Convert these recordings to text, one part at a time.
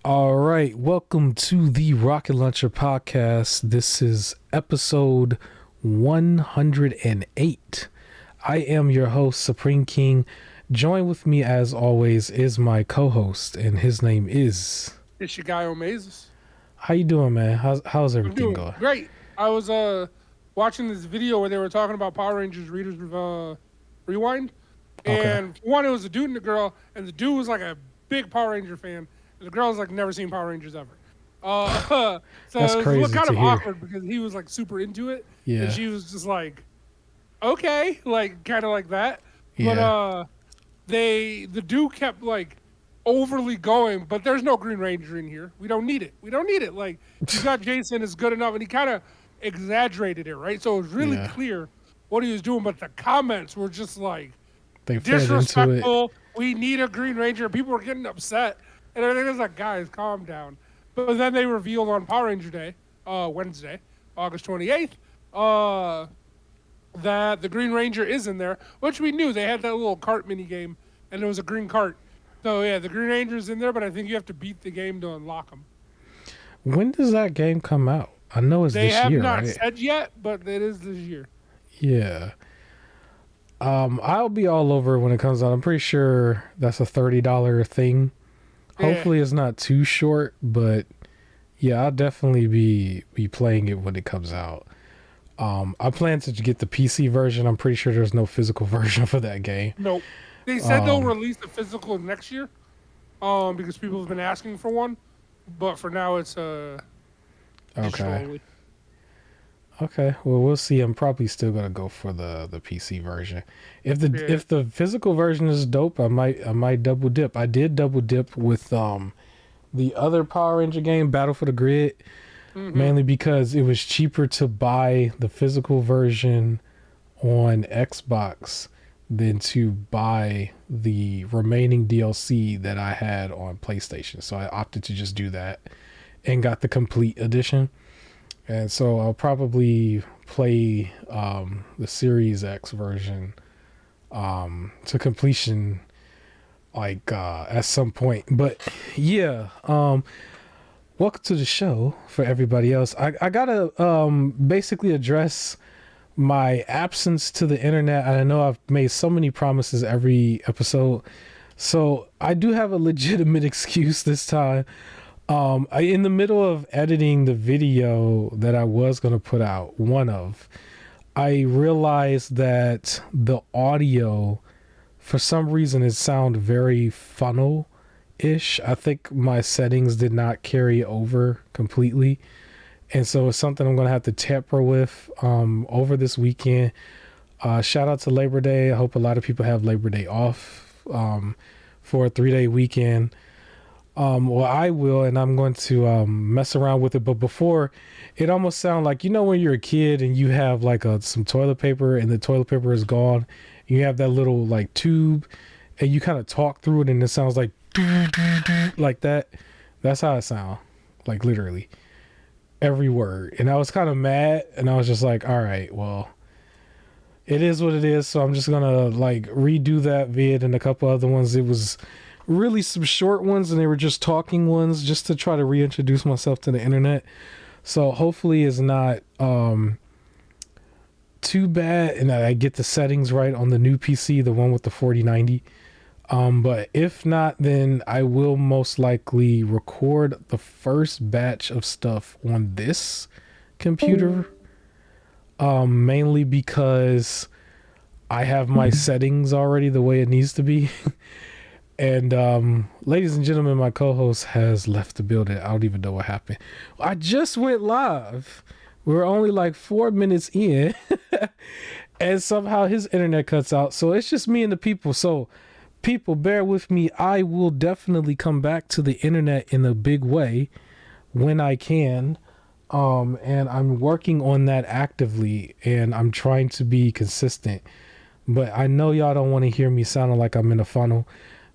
All right, welcome to the Rocket Launcher podcast. This is episode 108. I am your host, Supreme King. Join with me, as always, is my co-host, and his name is... It's your guy Omazes. How you doing, man? How's I'm everything doing going? great. I was watching this video where they were talking about Power Rangers Readers Rewind, Okay, and one, it was a dude and a girl, and the dude was like a big Power Ranger fan, and the girl's like never seen Power Rangers ever. So that's it was crazy kind to of hear. awkward because he was like super into it, and Yeah, she was just like, okay, like kind of like that. But yeah. the dude kept like overly going, but there's no Green Ranger in here. We don't need it. We don't need it. Like you got Jason is good enough, and he kind of exaggerated it, right? So it was really Yeah, clear what he was doing, but the comments were just like they fed into it. disrespectful. We need a Green Ranger. People were getting upset, and everything was like, guys, calm down. But then they revealed on Power Ranger Day, Wednesday, August 28th, that the Green Ranger is in there, which we knew. They had that little cart mini game, and it was a green cart. So yeah, the Green Ranger's in there, but I think you have to beat the game to unlock them. When does that game come out? I know it's They this have year, not right? said yet, but it is this year. Yeah. I'll be all over when it comes out. I'm pretty sure that's a $30 thing. Yeah, Hopefully it's not too short, but yeah, I'll definitely be playing it when it comes out. I plan to get the PC version. I'm pretty sure there's no physical version for that game. nope. They said they'll Um, release the physical next year, because people have been asking for one. But for now, it's digital okay. only. Okay. Well, we'll see. I'm probably still gonna go for the PC version. If the Yeah. if the physical version is dope, I might double dip. I did double dip with the other Power Ranger game, Battle for the Grid, Mm-hmm. mainly because it was cheaper to buy the physical version on Xbox than to buy the remaining DLC that I had on PlayStation. So I opted to just do that and got the complete edition. And so I'll probably play the Series X version to completion at some point. But yeah, welcome to the show for everybody else. I gotta basically address my absence to the internet. I know I've made so many promises every episode, so I do have a legitimate excuse this time. In the middle of editing the video that I was gonna put out, I realized that the audio, for some reason, it sounded very funnel ish. I think my settings did not carry over completely. And so it's something I'm going to have to tamper with over this weekend. Shout out to Labor Day. I hope a lot of people have Labor Day off for a 3-day weekend. Well, I will, and I'm going to mess around with it. But before, it almost sounds like, when you're a kid and you have like some toilet paper and the toilet paper is gone. You have that little like tube and you kind of talk through it and it sounds like like that. That's how it sounds, like literally every word. And I was kind of mad and I was just like, all right, well, it is what it is. So I'm just going to like redo that vid and a couple other ones. It was really some short ones and they were just talking ones just to try to reintroduce myself to the internet. So hopefully it's not too bad and I get the settings right on the new PC, the one with the 4090. But if not, then I will most likely record the first batch of stuff on this computer. Mainly because I have my settings already the way it needs to be. And ladies and gentlemen, my co-host has left the building. I don't even know what happened. I just went live. We were only like 4 minutes in. And somehow his internet cuts out. So it's just me and the people. So people, bear with me. I will definitely come back to the internet in a big way when I can. And I'm working on that actively and I'm trying to be consistent. But I know y'all don't want to hear me sounding like I'm in a funnel.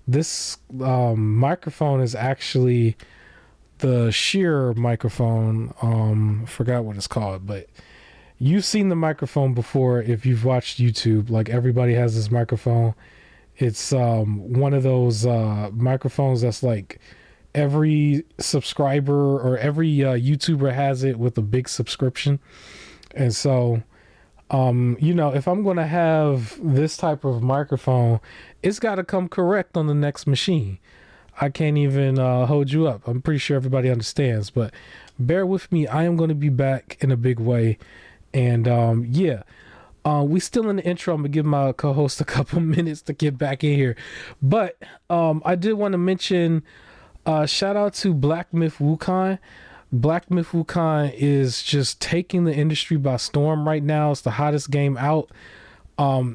This microphone is actually the Sheer microphone. Forgot what it's called, but you've seen the microphone before if you've watched YouTube. Like everybody has this microphone. It's one of those microphones that's like every subscriber or every YouTuber has it with a big subscription. And so, if I'm going to have this type of microphone, it's got to come correct on the next machine. I can't even hold you up. I'm pretty sure everybody understands, but bear with me. I am going to be back in a big way. And we still in the intro. I'm going to give my co-host a couple minutes to get back in here. But I did want to mention, shout out to Black Myth Wukong. Black Myth Wukong is just taking the industry by storm right now. It's the hottest game out.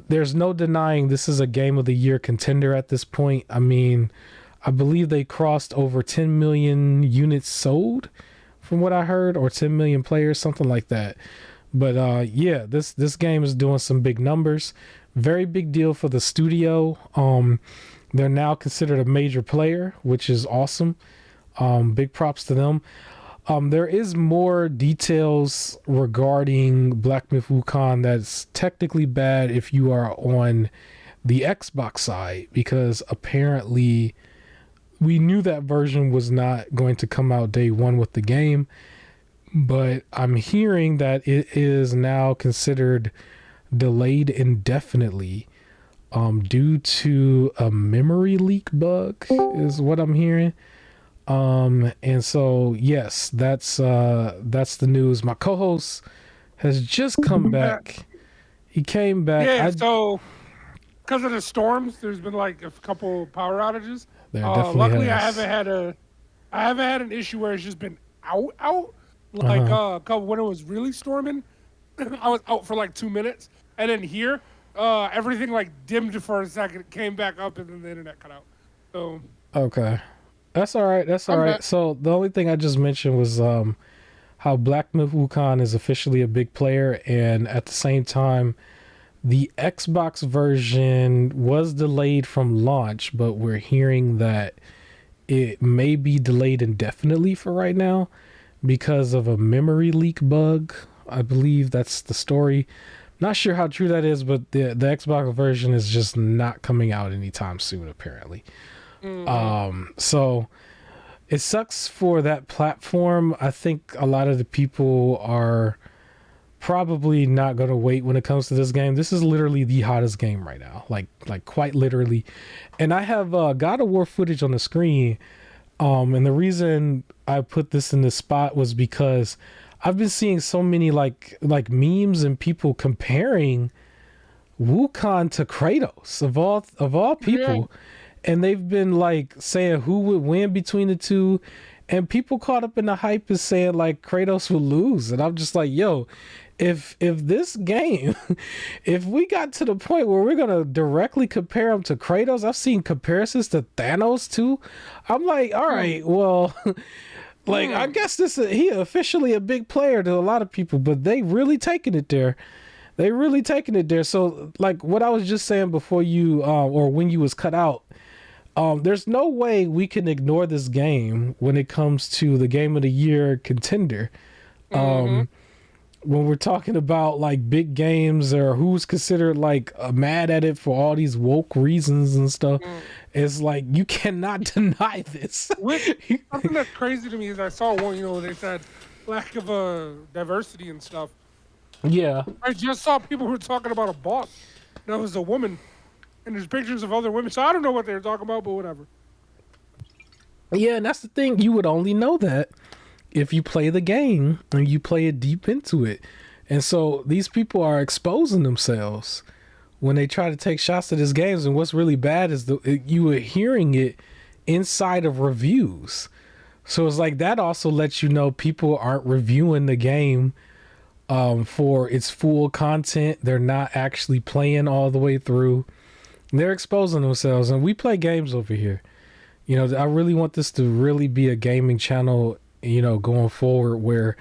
There's no denying this is a Game of the Year contender at this point. I mean, I believe they crossed over 10 million units sold from what I heard, or 10 million players, something like that. But this game is doing some big numbers. Very big deal for the studio. They're now considered a major player, which is awesome. Big props to them. There is more details regarding Black Myth Wukong that's technically bad if you are on the Xbox side, because apparently we knew that version was not going to come out day one with the game, but I'm hearing that it is now considered delayed indefinitely due to a memory leak bug is what I'm hearing. And so yes, that's the news. My co-host has just come back. He came back. Yeah, so because of the storms, there's been like a couple power outages. There definitely luckily, has. I haven't had an issue where it's just been out. Like when it was really storming, I was out for like 2 minutes, and then here, everything like dimmed for a second, came back up, and then the internet cut out. So okay. That's all right. That's all right. So the only thing I just mentioned was how Black Myth Wukong is officially a big player, and at the same time, the Xbox version was delayed from launch, but we're hearing that it may be delayed indefinitely for right now because of a memory leak bug. I believe that's the story. Not sure how true that is, but the Xbox version is just not coming out anytime soon, apparently. So it sucks for that platform. I think a lot of the people are probably not going to wait when it comes to this game. This is literally the hottest game right now, like quite literally. And I have God of War footage on the screen. And the reason I put this in this spot was because I've been seeing so many like memes and people comparing Wukong to Kratos of all people. Yeah. And they've been like saying who would win between the two, and people caught up in the hype is saying like Kratos will lose. And I'm just like, yo, if this game, if we got to the point where we're gonna directly compare him to Kratos, I've seen comparisons to Thanos too. I'm like, all right, well, like I guess he officially a big player to a lot of people, but they really taking it there. They really taking it there. So like what I was just saying before you or when you was cut out. There's no way we can ignore this game when it comes to the Game of the Year contender. When we're talking about like big games or who's considered like mad at it for all these woke reasons and stuff, it's like you cannot deny this. Something that's crazy to me is I saw one, they said lack of diversity and stuff. Yeah. I just saw people who were talking about a boss that was a woman. And there's pictures of other women. So I don't know what they were talking about, but whatever. Yeah, and that's the thing. You would only know that if you play the game and you play it deep into it. And so these people are exposing themselves when they try to take shots at these games. And what's really bad is you are hearing it inside of reviews. So it's like that also lets you know people aren't reviewing the game for its full content. They're not actually playing all the way through. They're exposing themselves, and we play games over here. I really want this to really be a gaming channel, going forward, where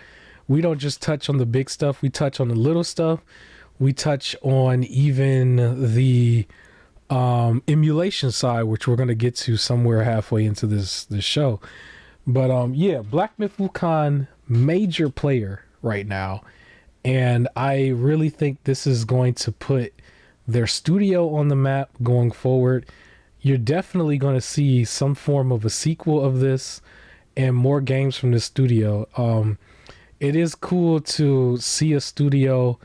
we don't just touch on the big stuff. We touch on the little stuff. We touch on even the emulation side, which we're going to get to somewhere halfway into this show. But Black Myth Wukong, major player right now. And I really think this is going to put their studio on the map going forward. you're definitely going to see some form of a sequel of this and more games from this studio. It is cool to see a studio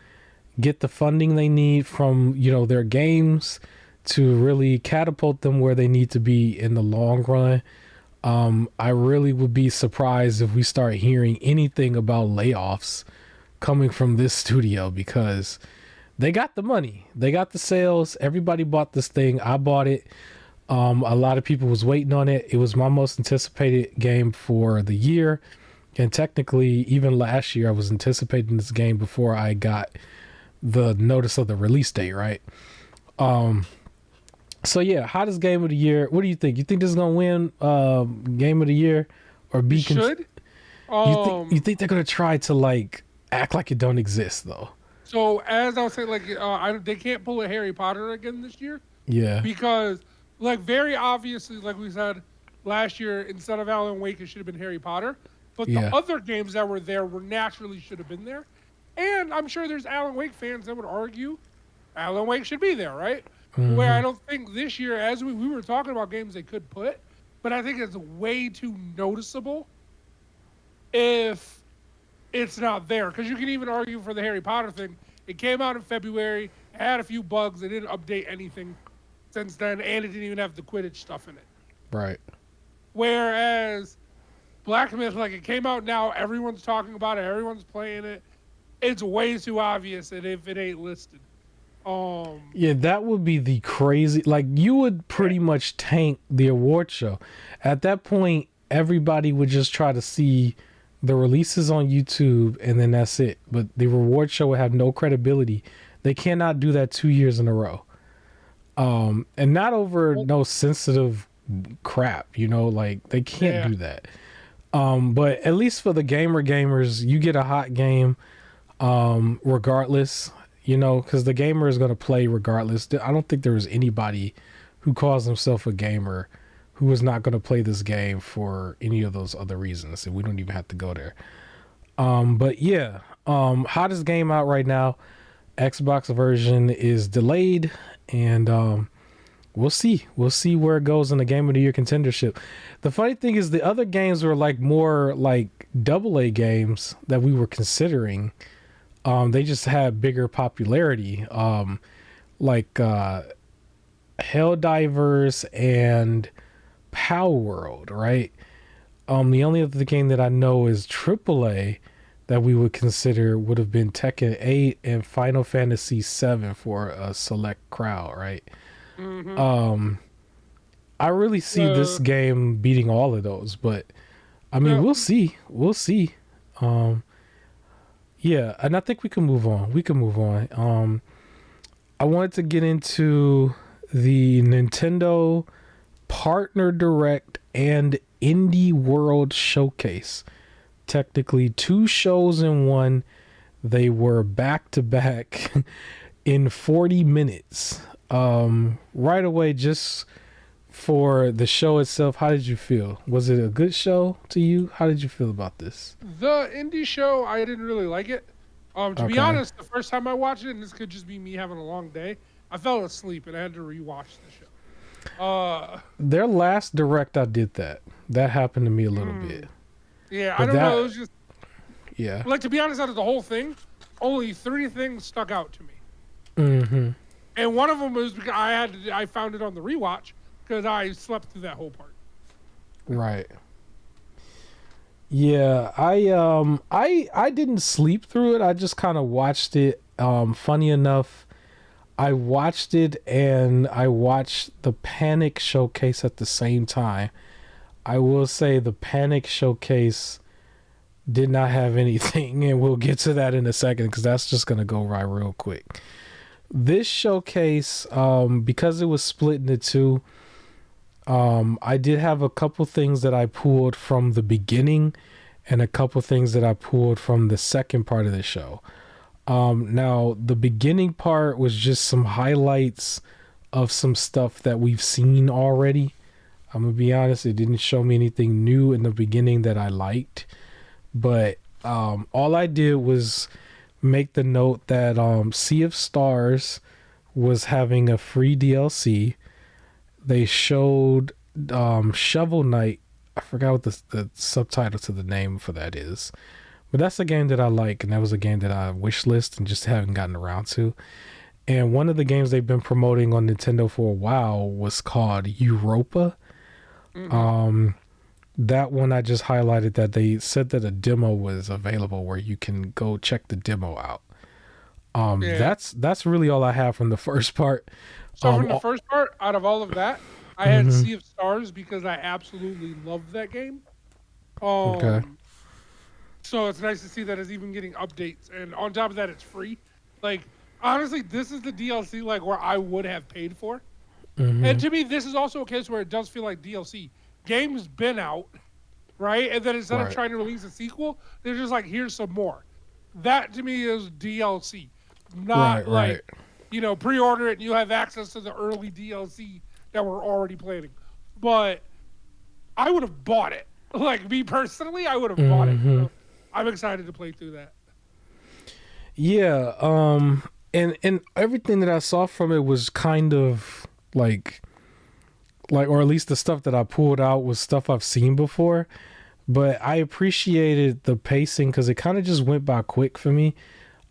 get the funding they need from, you know, their games to really catapult them where they need to be in the long run. I really would be surprised if we start hearing anything about layoffs coming from this studio, because they got the money, they got the sales, everybody bought this thing. I bought it. A lot of people was waiting on it. It was my most anticipated game for the year, and technically even last year I was anticipating this game before I got the notice of the release date, right? So yeah, hottest game of the year. What do you think? You think this is gonna win game of the year, or be? Should. You think they're gonna try to like act like it don't exist though? So as I was saying, like they can't pull a Harry Potter again this year. Yeah. Because like very obviously, like we said last year, instead of Alan Wake, it should have been Harry Potter. But the other games that were there were naturally should have been there. And I'm sure there's Alan Wake fans that would argue Alan Wake should be there, right? Mm-hmm. Where I don't think this year, as we were talking about games they could put, but I think it's way too noticeable if it's not there. Because you can even argue for the Harry Potter thing. It came out in February, it had a few bugs, they didn't update anything since then, and it didn't even have the Quidditch stuff in it. Right. Whereas Black Myth, like it came out now, everyone's talking about it, everyone's playing it. It's way too obvious that if it ain't listed. Yeah, that would be the crazy. Like, you would pretty much tank the award show. At that point, everybody would just try to see the releases on YouTube, and then that's it. But the reward show would have no credibility. They cannot do that 2 years in a row. And not over no sensitive crap, you know, like they can't do that. But at least for the gamers, you get a hot game regardless. You know, because the gamer is going to play regardless. I don't think there was anybody who calls himself a gamer who was not going to play this game for any of those other reasons. And we don't even have to go there. But yeah, hottest game out right now. Xbox version is delayed, and we'll see. We'll see where it goes in the Game of the Year contendership. The funny thing is the other games were like more like AA games that we were considering. They just had bigger popularity, like Helldivers and Power World, right? The only other game that I know is AAA that we would consider would have been Tekken 8 and Final Fantasy 7 for a select crowd, right? Mm-hmm. I really see this game beating all of those, but I mean, we'll see. We'll see. Yeah, and I think we can move on. I wanted to get into the Nintendo Partner Direct and Indie World Showcase. Technically 2 shows in one. They were back to back in 40 minutes. Right away, just for the show itself, how did you feel? Was it a good show to you? How did you feel about this? The indie show, I didn't really like it. To be honest, the first time I watched it, and this could just be me having a long day, I fell asleep and I had to rewatch the show. Their last direct, I did that. That happened to me a little bit. Yeah, but I don't know. It was just yeah. Like, to be honest, out of the whole thing, only 3 things stuck out to me. Mm-hmm. And one of them was because I found it on the rewatch because I slept through that whole part. Right. Yeah, I didn't sleep through it. I just kind of watched it. Funny enough, I watched it and I watched the Panic Showcase at the same time. I will say the Panic Showcase did not have anything, and we'll get to that in a second because that's just going to go right real quick. This showcase, because it was split into 2, I did have a couple things that I pulled from the beginning and a couple things that I pulled from the second part of the show. Now, the beginning part was just some highlights of some stuff that we've seen already. I'm going to be honest, it didn't show me anything new in the beginning that I liked. But all I did was make the note that Sea of Stars was having a free DLC. they showed Shovel Knight. I forgot what the subtitle to the name for that is, but that's a game that I like, and that was a game that I wish list and just haven't gotten around to. And one of the games they've been promoting on Nintendo for a while was called Europa. Um, that one I just highlighted that they said that a demo was available where you can go check the demo out. Yeah. That's really all I have from the first part. So from the first part, out of all of that, I had Mm-hmm. Sea of Stars because I absolutely love that game. Okay. Um, so it's nice to see that it's even getting updates, and on top of that, it's free. Like honestly, this is the DLC like where I would have paid for. And Mm-hmm. to me, this is also a case where it does feel like DLC. Game's been out, right? And then instead of Right. trying to release a sequel, they're just like, here's some more. That to me is DLC, Right. not like, Right. pre-order it and you have access to the early DLC that we're already planning. But I would have bought it. Like me personally, I would have bought it. Mm-hmm. So I'm excited to play through that. Yeah. And everything that I saw from it was kind of like or at least the stuff that I pulled out was stuff I've seen before. But I appreciated the pacing because it kind of just went by quick for me.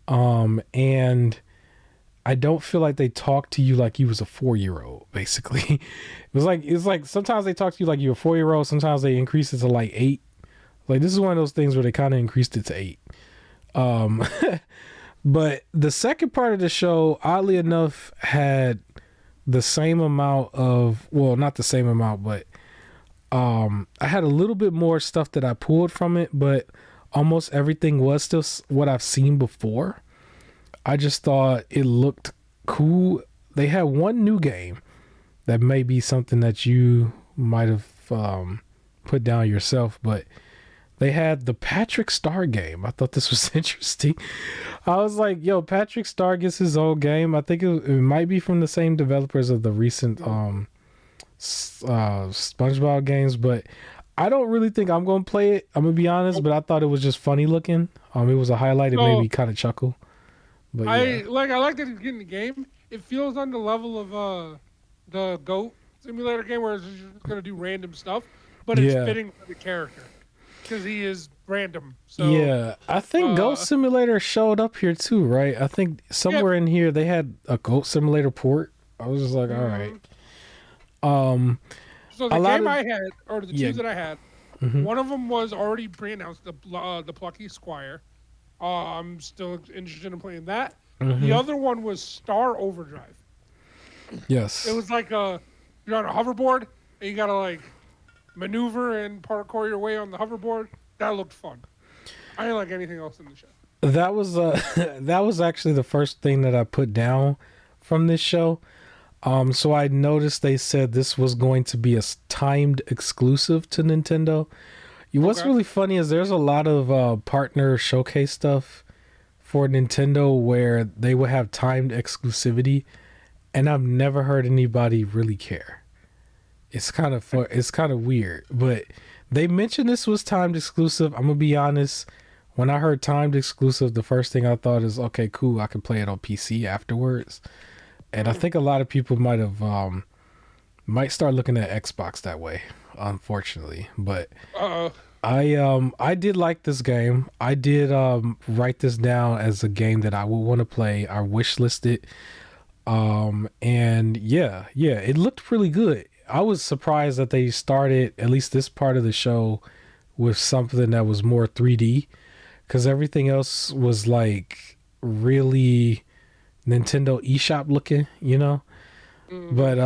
And I don't feel like they talk to you like you was a 4-year old. Basically, it's like sometimes they talk to you like you're a 4-year old. Sometimes they increase it to like 8. Like this is one of those things where they kind of increased it to 8. Um, but the second part of the show, oddly enough, had the same amount of not the same amount, but I had a little bit more stuff that I pulled from it, but almost everything was still what I've seen before. I just thought it looked cool. They had one new game that may be something that you might have put down yourself, but they had the Patrick Star game. I thought this was interesting. I was like, yo, Patrick Star gets his own game. I think it might be from the same developers of the recent SpongeBob games, but I don't really think I'm going to play it. I'm going to be honest, but I thought it was just funny looking. It was a highlight. It made So me kind of chuckle. But yeah. I like that he's getting the game. It feels on the level of the Goat Simulator game where it's just gonna do random stuff, but it's Yeah. fitting for the character because he is random. So Yeah, I think Goat uh, Simulator showed up here too, right? I think yeah. somewhere in here they had a Goat Simulator port. I was just like, all right. Mhm. Um, So a the lot game of I had, or the yeah. two that I had, Hmm. one of them was already pre-announced, the Plucky Squire. I'm still interested in playing that. The Hmm. other one was Star Overdrive. It Yes. was like you're on a hoverboard and you gotta like maneuver and parkour your way on the hoverboard. That looked fun. I didn't like anything else in the show. That was that was actually the first thing that I put down from this show. So I noticed they said this was going to be a timed exclusive to Nintendo. What's Okay. really funny is there's a lot of partner showcase stuff for Nintendo where they would have timed exclusivity, and I've never heard anybody really care. It's kind of weird, but they mentioned this was timed exclusive. I'm gonna be honest. When I heard timed exclusive, the first thing I thought is, okay, cool, I can play it on PC afterwards. And I think a lot of people might start looking at Xbox that way, unfortunately. But Uh, I did like this game. I did write this down as a game that I would want to play. I wish listed. And yeah, it looked really good. I was surprised that they started at least this part of the show with something that was more 3D because everything else was like really Nintendo eShop looking, you know? mhm. But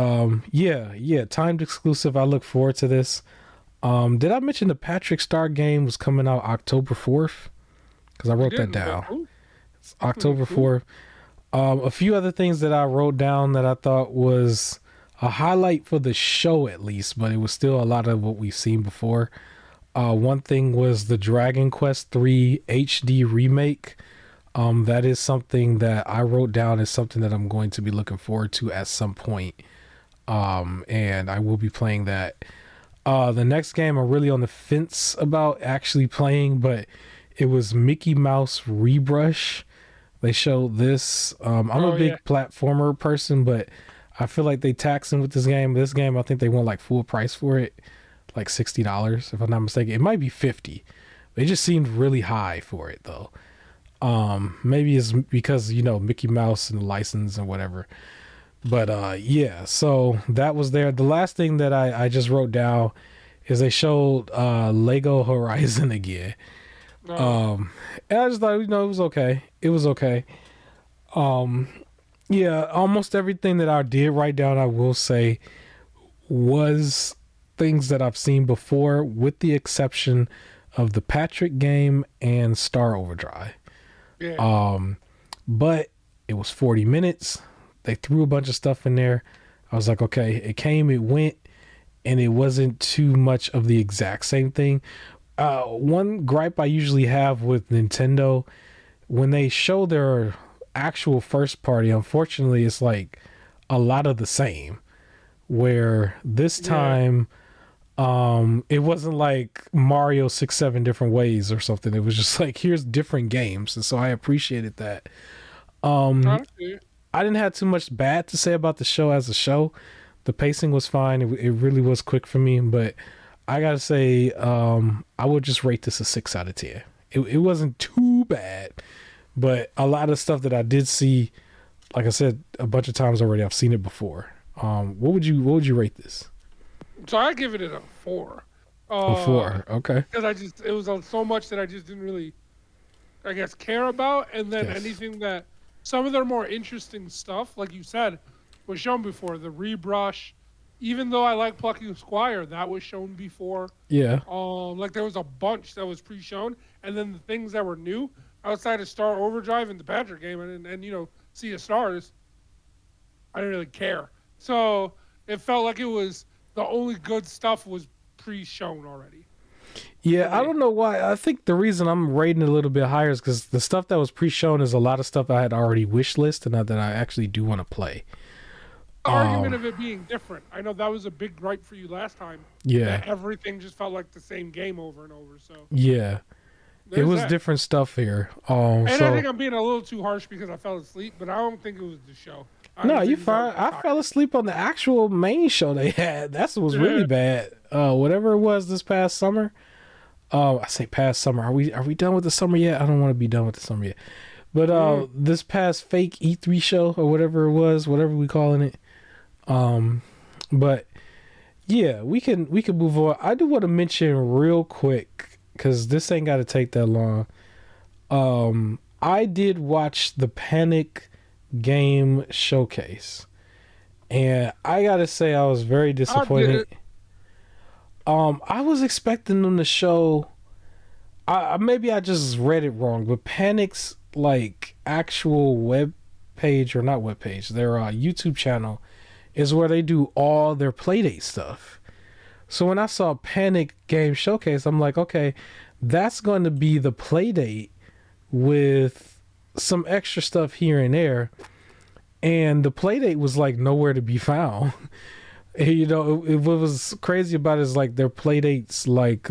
yeah, timed exclusive. I look forward to this. Did I mention the Patrick Star game was coming out October 4th? Because I You wrote that didn't, but down. cool. It's October Cool. 4th. A few other things that I wrote down that I thought was a highlight for the show at least, but it was still a lot of what we've seen before. One thing was the Dragon Quest 3 HD remake. That is something that I wrote down as something that I'm going to be looking forward to at some point. And I will be playing that. The next game I'm really on the fence about actually playing, but it was Mickey Mouse Rebrush. They showed this. I'm a Oh yeah. big platformer person, but I feel like they taxing with this game. This game, I think they want like full price for it, like $60 if I'm not mistaken. It might be 50. They just seemed really high for it though. Maybe it's because Mickey Mouse and the license and whatever. But yeah, so that was there. The last thing that I just wrote down is they showed Lego Horizon again. And I just thought it was okay. It was okay. Yeah, almost everything that I did write down, I will say, was things that I've seen before, with the exception of the Patrick game and Star Overdrive. Yeah. But it was 40 minutes. They threw a bunch of stuff in there. I was like, okay, it came, it went, and it wasn't too much of the exact same thing. One gripe I usually have with Nintendo, when they show their actual first party, unfortunately, it's like a lot of the same. Where this time, it wasn't like Mario 6-7 different ways or something. It was just like, here's different games, and so I appreciated that. I didn't have too much bad to say about the show as a show. The pacing was fine. It really was quick for me, but I gotta say, I would just rate this a 6 out of 10. It wasn't too bad, but a lot of stuff that I did see, like I said a bunch of times already, I've seen it before. What would you rate this? So I give it a 4. A 4, okay. Because it was so much that I just didn't really, I guess, care about, and then Yes. anything that some of their more interesting stuff, like you said, was shown before. The rebrush, even though I like Plucky Squire, that was shown before. Yeah. Like there was a bunch that was pre-shown, and then the things that were new outside of Star Overdrive and the Patrick game, and Sea of Stars, I didn't really care. So it felt like it was the only good stuff was pre-shown already. Yeah, I don't know why. I think the reason I'm rating it a little bit higher is because the stuff that was pre-shown is a lot of stuff I had already wish listed and that I actually do want to play. The argument of it being different. I know that was a big gripe for you last time. Yeah. That everything just felt like the same game over and over. So Yeah. It was that. different stuff here. And so, I think I'm being a little too harsh because I fell asleep, but I don't think it was the show. No, you fine. I fell asleep on the actual main show they had. That was really bad. Whatever it was this past summer. I say past summer. Are we done with the summer yet? I don't want to be done with the summer yet. But this past fake E3 show or whatever it was, whatever we calling it. But yeah, we can move on. I do want to mention real quick, because this ain't got to take that long. I did watch the Panic game showcase, and I gotta say I was very disappointed. I was expecting them to show, maybe I just read it wrong, but Panic's like actual web page, or not web page, their YouTube channel is where they do all their Playdate stuff. So when I saw Panic game showcase, I'm like, okay, that's going to be the Playdate with some extra stuff here and there. And the Playdate was like nowhere to be found. What was crazy about it is like their Playdate's like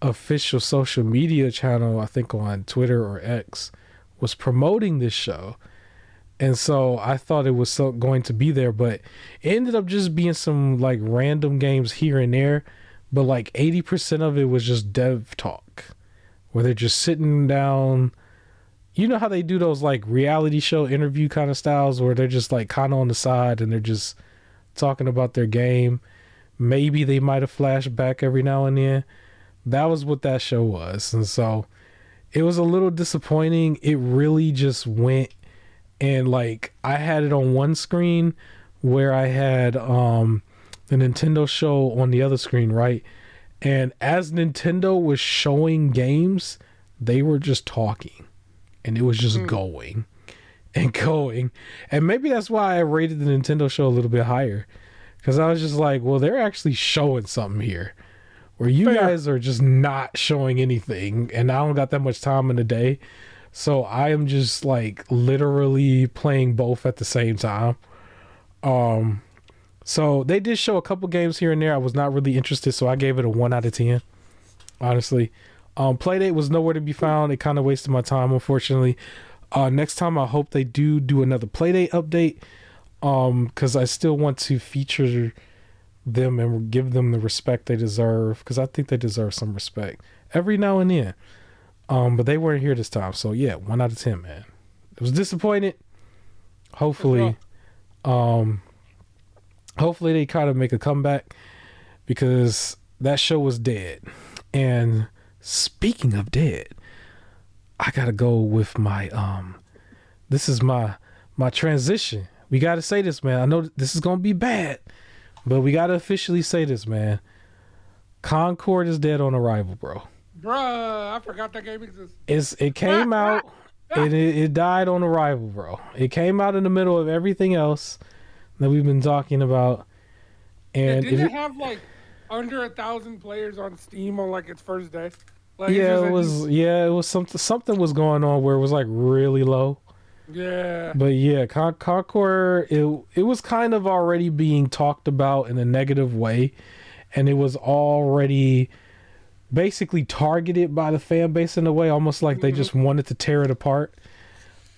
official social media channel, I think on Twitter or X, was promoting this show. And so I thought it was going to be there, but it ended up just being some like random games here and there. But like 80% of it was just dev talk, where they're just sitting down. You know how they do those like reality show interview kind of styles where they're just like kind of on the side and they're just talking about their game. Maybe they might have flashed back every now and then. That was what that show was. And so it was a little disappointing. It really just went, and like I had it on one screen where I had the Nintendo show on the other screen, right? And as Nintendo was showing games, they were just talking, and it was just going and going. And maybe that's why I rated the Nintendo show a little bit higher, because I was just like, well, they're actually showing something here, where you guys are just not showing anything, and I don't got that much time in the day. So I am just like literally playing both at the same time. So they did show a couple games here and there. I was not really interested, so I gave it a 1 out of 10. Honestly. Playdate was nowhere to be found. It kind of wasted my time, unfortunately. Next time I hope they do another Playdate update. Because I still want to feature them and give them the respect they deserve, because I think they deserve some respect every now and then. But they weren't here this time, so yeah, 1 out of 10, man. It was disappointed. Hopefully, hopefully they kind of make a comeback, because that show was dead. And speaking of dead, I gotta go with my this is my transition. We gotta say this, man. I know this is gonna be bad, but we gotta officially say this, man. Concord is dead on arrival, bro. Bruh, I forgot that game exists. It came out and it died on arrival, bro. It came out in the middle of everything else that we've been talking about. And didn't it have like under 1,000 players on Steam on like its first day? Like, yeah, it was something was going on where it was like really low. Yeah. But yeah, Concord, it was kind of already being talked about in a negative way, and it was already basically targeted by the fan base in a way, almost like they just wanted to tear it apart.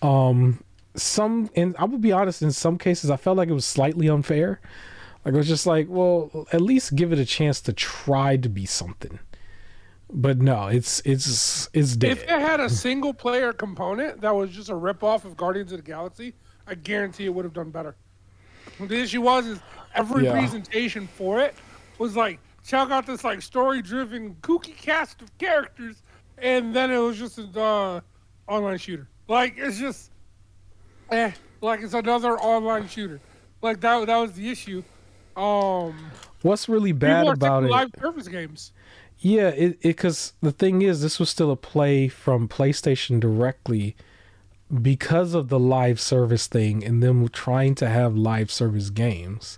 And I would be honest, in some cases I felt like it was slightly unfair. Like, it was just like, well, at least give it a chance to try to be something. But no, it's dead. If it had a single player component that was just a ripoff of Guardians of the Galaxy, I guarantee it would have done better. The issue is every presentation for it was like, check out this like story-driven, kooky cast of characters, and then it was just an online shooter. Like, it's just, like it's another online shooter. Like that was the issue. What's really bad about it? Live service games. Yeah, because the thing is, this was still a play from PlayStation directly because of the live service thing and them trying to have live service games.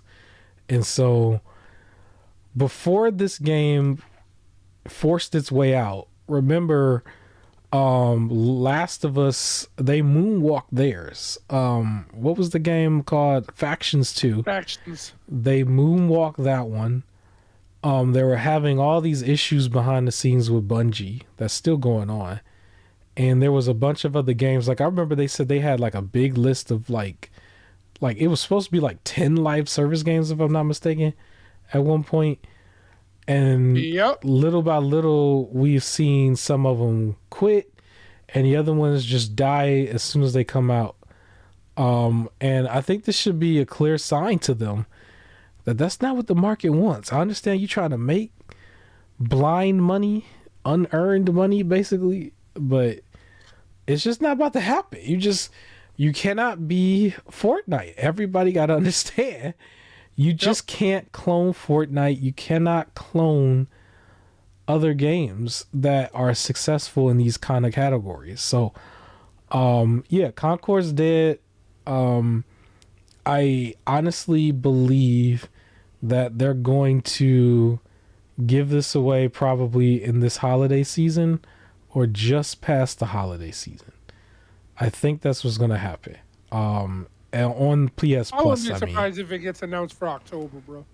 And so before this game forced its way out, remember, Last of Us, they moonwalked theirs. What was the game called? Factions 2. Factions. They moonwalked that one. They were having all these issues behind the scenes with Bungie that's still going on. And there was a bunch of other games. Like, I remember they said they had like a big list of like it was supposed to be like 10 live service games, if I'm not mistaken, at one point. And little by little, we've seen some of them quit and the other ones just die as soon as they come out. And I think this should be a clear sign to them that that's not what the market wants. I understand you trying to make blind money, unearned money, basically, but it's just not about to happen. You cannot be Fortnite. Everybody got to understand. You just can't clone Fortnite. You cannot clone other games that are successful in these kind of categories. So, Concord's dead. I honestly believe that they're going to give this away probably in this holiday season or just past the holiday season. I think that's what's going to happen. And on PS Plus, I wouldn't be surprised if it gets announced for October, bro.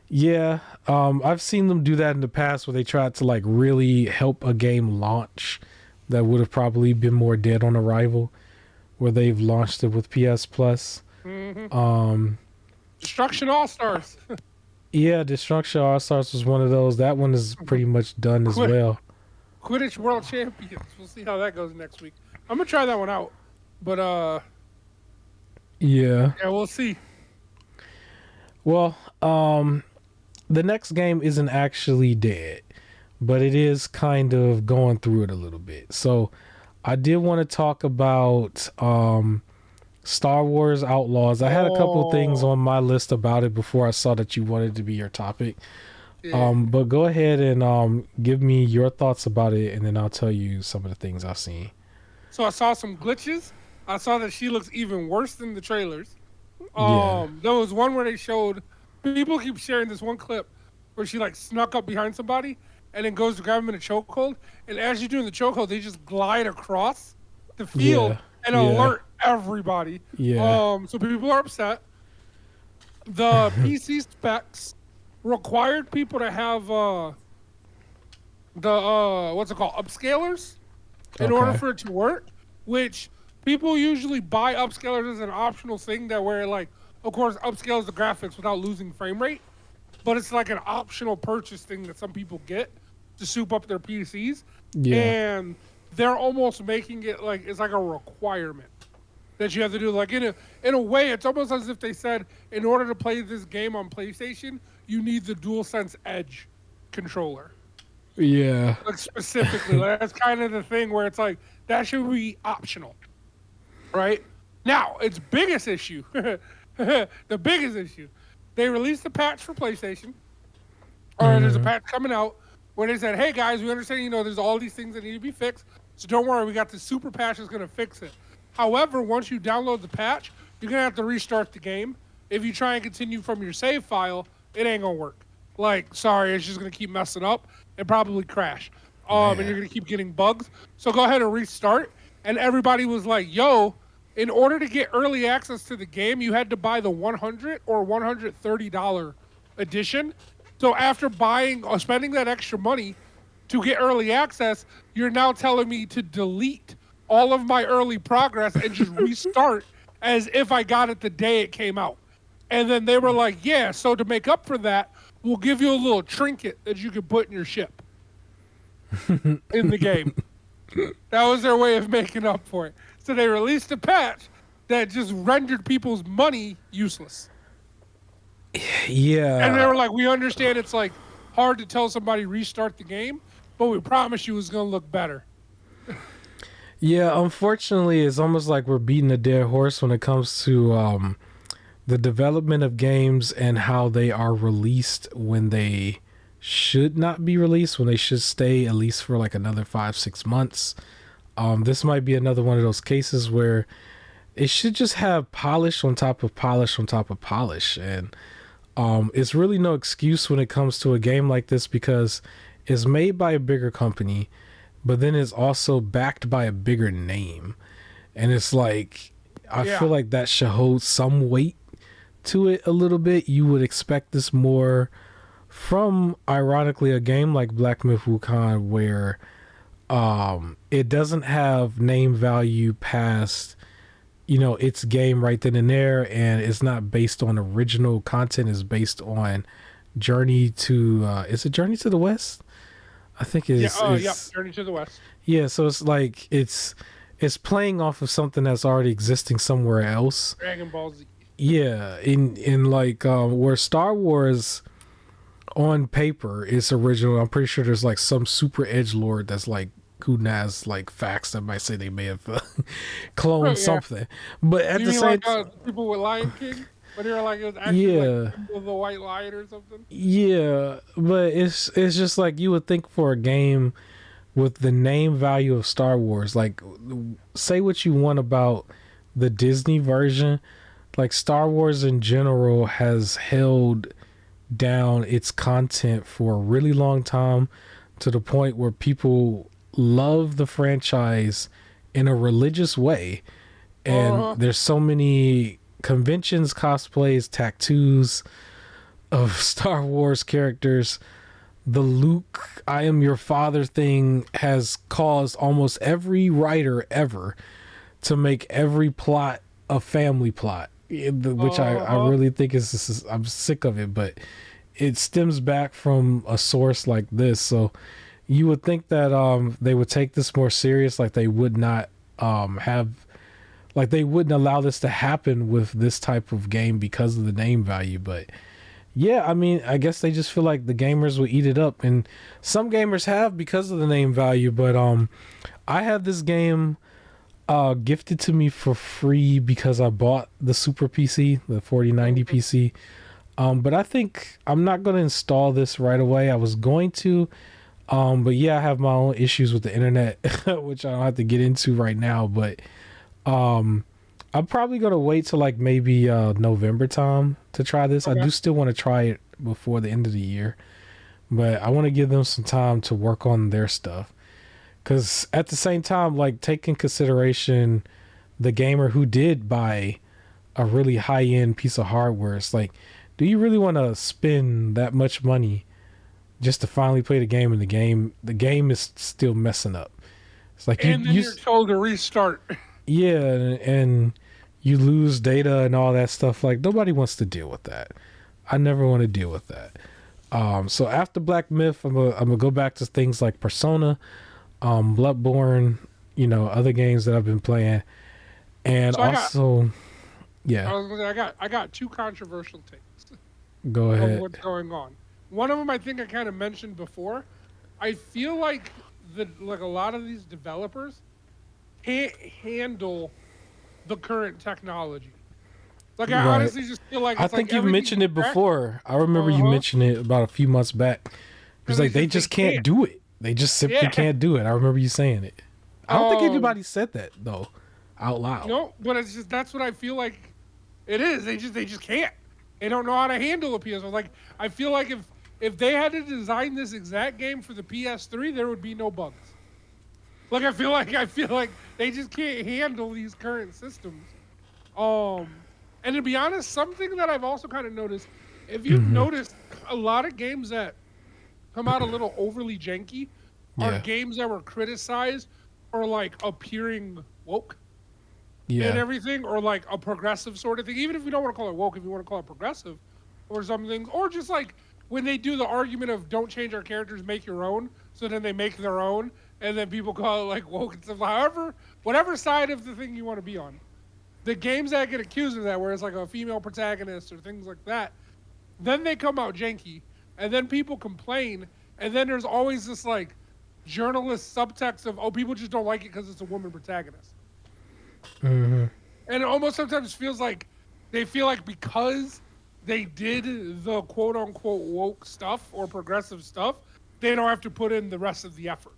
Yeah, I've seen them do that in the past where they tried to like really help a game launch that would have probably been more dead on arrival, where they've launched it with PS Plus. Destruction All-Stars. Yeah, Destruction All-Stars was one of those. That one is pretty much done as well. Quidditch World Champions. We'll see how that goes next week. I'm gonna try that one out, but yeah, we'll see. Well, the next game isn't actually dead, but it is kind of going through it a little bit. So I did want to talk about Star Wars Outlaws. I had a couple things on my list about it before I saw that you wanted to be your topic. Yeah. But go ahead and give me your thoughts about it, and then I'll tell you some of the things I've seen. So I saw some glitches. I saw that she looks even worse than the trailers. There was one where they showed, people keep sharing this one clip where she like snuck up behind somebody and then goes to grab him in a chokehold. And as you're doing the chokehold, they just glide across the field and alert everybody. So people are upset. The PC specs required people to have the what's it called, upscalers in order for it to work, which people usually buy upscalers as an optional thing that where like, of course, upscales the graphics without losing frame rate, but it's like an optional purchase thing that some people get to soup up their PCs, Yeah. and they're almost making it like it's like a requirement that you have to do. Like in a way, it's almost as if they said, in order to play this game on PlayStation, you need the DualSense Edge controller. Yeah. Like specifically, like, that's kind of the thing where it's like that should be optional, right? Now, its biggest issue, the biggest issue, they released the patch for PlayStation, or there's a Mhm. patch coming out where they said, "Hey guys, we understand there's all these things that need to be fixed, so don't worry, we got the super patch that's gonna fix it." However, once you download the patch, you're gonna have to restart the game. If you try and continue from your save file, it ain't gonna work. Like, sorry, it's just gonna keep messing up and probably crash. And Man. you're gonna keep getting bugs. So go ahead and restart. And everybody was like, "Yo, in order to get early access to the game, you had to buy the $100 or $130 edition. So after buying or spending that extra money to get early access, you're now telling me to delete all of my early progress and just restart as if I got it the day it came out." And then they were like, "Yeah, so to make up for that, we'll give you a little trinket that you can put in your ship in the game." That was their way of making up for it. So they released a patch that just rendered people's money useless. And they Yeah. were like, "We understand it's like hard to tell somebody restart the game, but we promise you it's gonna look better." Yeah, unfortunately, it's almost like we're beating a dead horse when it comes to the development of games and how they are released when they should not be released, when they should stay at least for like another 5, 6 months. This might be another one of those cases where it should just have polish on top of polish on top of polish. And it's really no excuse when it comes to a game like this because it's made by a bigger company, but then it's also backed by a bigger name. And it's like, I Yeah. feel like that should hold some weight to it a little bit. You would expect this more from, ironically, a game like Black Myth Wukong, where it doesn't have name value past its game right then and there, and it's not based on original content. It's based on Journey to is it Journey to the West? I think Yeah. it's Yep. it's Journey to the West. yeah. So it's like it's playing off of something that's already existing somewhere else. Dragon Ball Z. Yeah, in like where Star Wars on paper is original. I'm pretty sure there's like some super edge lord that's like who has like facts that might say they may have cloned Yeah. something, but at You the mean same like people with Lion King? But they were like, it was actually yeah, like the White Lion or something. yeah, but it's just like you would think for a game with the name value of Star Wars, like say what you want about the Disney version, like Star Wars in general has held down its content for a really long time to the point where people love the franchise in a religious way. And Uh-huh. there's so many conventions, cosplays, tattoos of Star Wars characters. The Luke, I am your father thing has caused almost every writer ever to make every plot a family plot, which I Uh-huh. really think is I'm sick of it, but it stems back from a source like this. So you would think that they would take this more serious, like they would not have like they wouldn't allow this to happen with this type of game because of the name value. But yeah, I mean, I guess they just feel like the gamers will eat it up, and some gamers have because of the name value. But I have this game gifted to me for free because I bought the Super PC, the 4090 PC. But I think I'm not going to install this right away. I was going to, but yeah, I have my own issues with the internet, which I don't have to get into right now. But I'm probably going to wait till like maybe November time to try this. I Okay. do still want to try it before the end of the year, but I want to give them some time to work on their stuff. Because at the same time, like take in consideration the gamer who did buy a really high end piece of hardware. It's like, do you really want to spend that much money just to finally play the game? And the game is still messing up. It's like And then you're told to restart. Yeah, and you lose data and all that stuff. Like nobody wants to deal with that. I never want to deal with that. So after Black Myth, I'm gonna go back to things like Persona, Bloodborne, other games that I've been playing, and So I got, also, I yeah, was gonna say, I got two controversial takes go of ahead. what's going on. One of them I think I kind of mentioned before. I feel like a lot of these developers can't handle the current technology. Like I Right. honestly just feel like I it's like think you've everything's mentioned it tracked. before. I remember you Uh-huh. mentioned it about a few months back. It's And like they they just can't can't. do it. They just simply Yeah. can't do it. I remember you saying it. I don't think Um anybody said that though, out loud. no, but it's just that's what I feel like it is. They just can't. They don't know how to handle a PS4. Like I feel like if they had to design this exact game for the PS3, there would be no bugs. Like I feel like they just can't handle these current systems. And to be honest, something that I've also kind of noticed, if you've Hmm. noticed, a lot of games that come out a little overly janky are Yeah. games that were criticized for like appearing woke and Yeah. everything, or like a progressive sort of thing. Even if you don't want to call it woke, if you want to call it progressive or something, or just like when they do the argument of don't change our characters, make your own. So then they make their own, and then people call it like woke and stuff. However, whatever side of the thing you want to be on, the games that get accused of that, where it's like a female protagonist or things like that, then they come out janky, and then people complain, and then there's always this like journalist subtext of oh people just don't like it because it's a woman protagonist, Hmm. and it almost sometimes feels like they feel like because they did the quote unquote woke stuff or progressive stuff, they don't have to put in the rest of the effort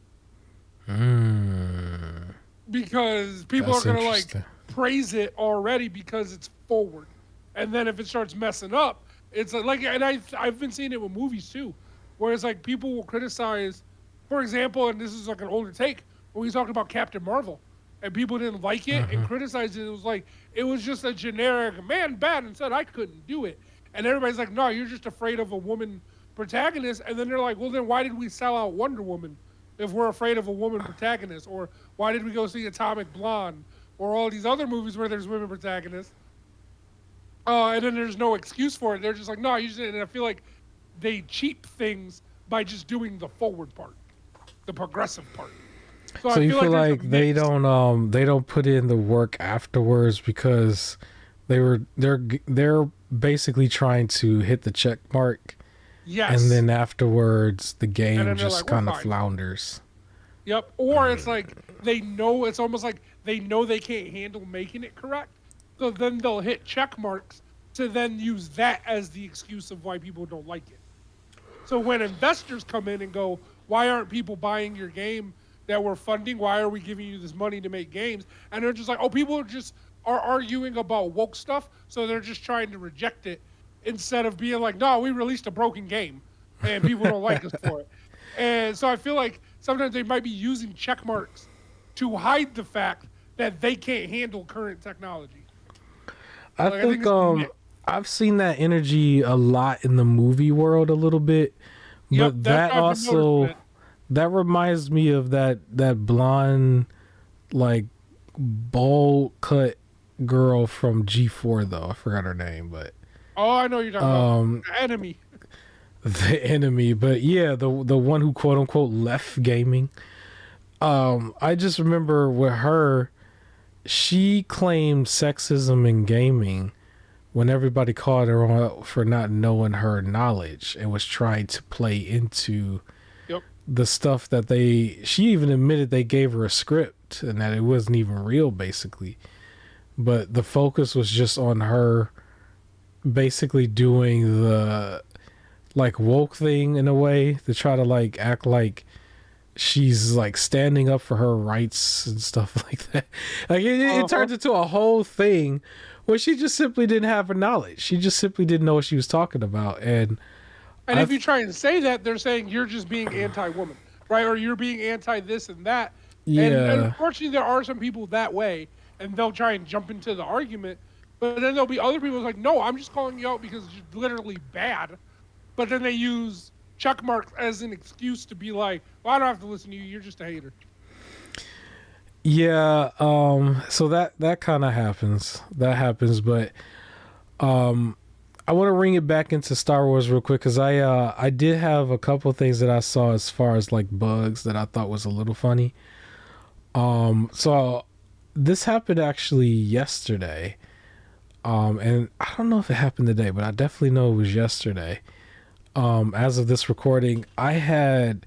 Mm. because people are That's gonna like interesting. praise it already because it's forward, and then if it starts messing up, it's like and I've been seeing it with movies too, where it's like people will criticize, for example, and this is like an older take when we talked about Captain Marvel, and people didn't like it and Hmm. criticized it. It was like it was just a generic man bad and said I couldn't do it, and everybody's like, no, you're just afraid of a woman protagonist, and then they're like, well, then why did we sell out Wonder Woman? If we're afraid of a woman protagonist, or why did we go see Atomic Blonde, or all these other movies where there's women protagonists, and then there's no excuse for it. They're just like, no, you just. And I feel like they cheap things by just doing the forward part, the progressive part. So So I you feel feel like there's a like mix. they don't put in the work afterwards because they're basically trying to hit the check mark, and Yes, then afterwards the and game then they're just like, we're kind of fine. flounders. Yep. Or it's like they know it's almost like they know they can't handle making it correct. So then they'll hit check marks to then use that as the excuse of why people don't like it. So when investors come in and go, why aren't people buying your game that we're funding? Why are we giving you this money to make games? And they're just like, oh, people are arguing about woke stuff, so they're just trying to reject it instead of being like, no, we released a broken game and people don't like us for it. And so I feel like sometimes they might be using check marks to hide the fact that they can't handle current technology. I Like I think think it's a mix. I've seen that energy a lot in the movie world a little bit, Yep, but that's that I've been noticing also it. that reminds me of that blonde, like, bowl cut girl from G4 though. I forgot her name, but Oh, I know what you're talking about. um The enemy. the enemy. But yeah, the one who quote unquote left gaming. I just remember with her, she claimed sexism in gaming when everybody called her on for not knowing her knowledge and was trying to play into Yep. the stuff that she even admitted they gave her a script and that it wasn't even real basically, but the focus was just on her basically doing the like woke thing in a way to try to like act like she's like standing up for her rights and stuff like that. Like it Uh-huh. turns into a whole thing where she just simply didn't have her knowledge. She just simply didn't know what she was talking about. And And I if you try and say that, they're saying you're just being anti-woman, right? Or you're being anti this and that. And yeah, unfortunately, there are some people that way, and they'll try and jump into the argument. But then there'll be other people who's like, no, I'm just calling you out because you're literally bad. But then they use check marks as an excuse to be like, well, I don't have to listen to you. You're just a hater. Yeah, so that kind of happens. That happens, but um I want to bring it back into Star Wars real quick cuz I did have a couple things that I saw as far as like bugs that I thought was a little funny. So this happened actually yesterday. And I don't know if it happened today, but I definitely know it was yesterday. As of this recording, I had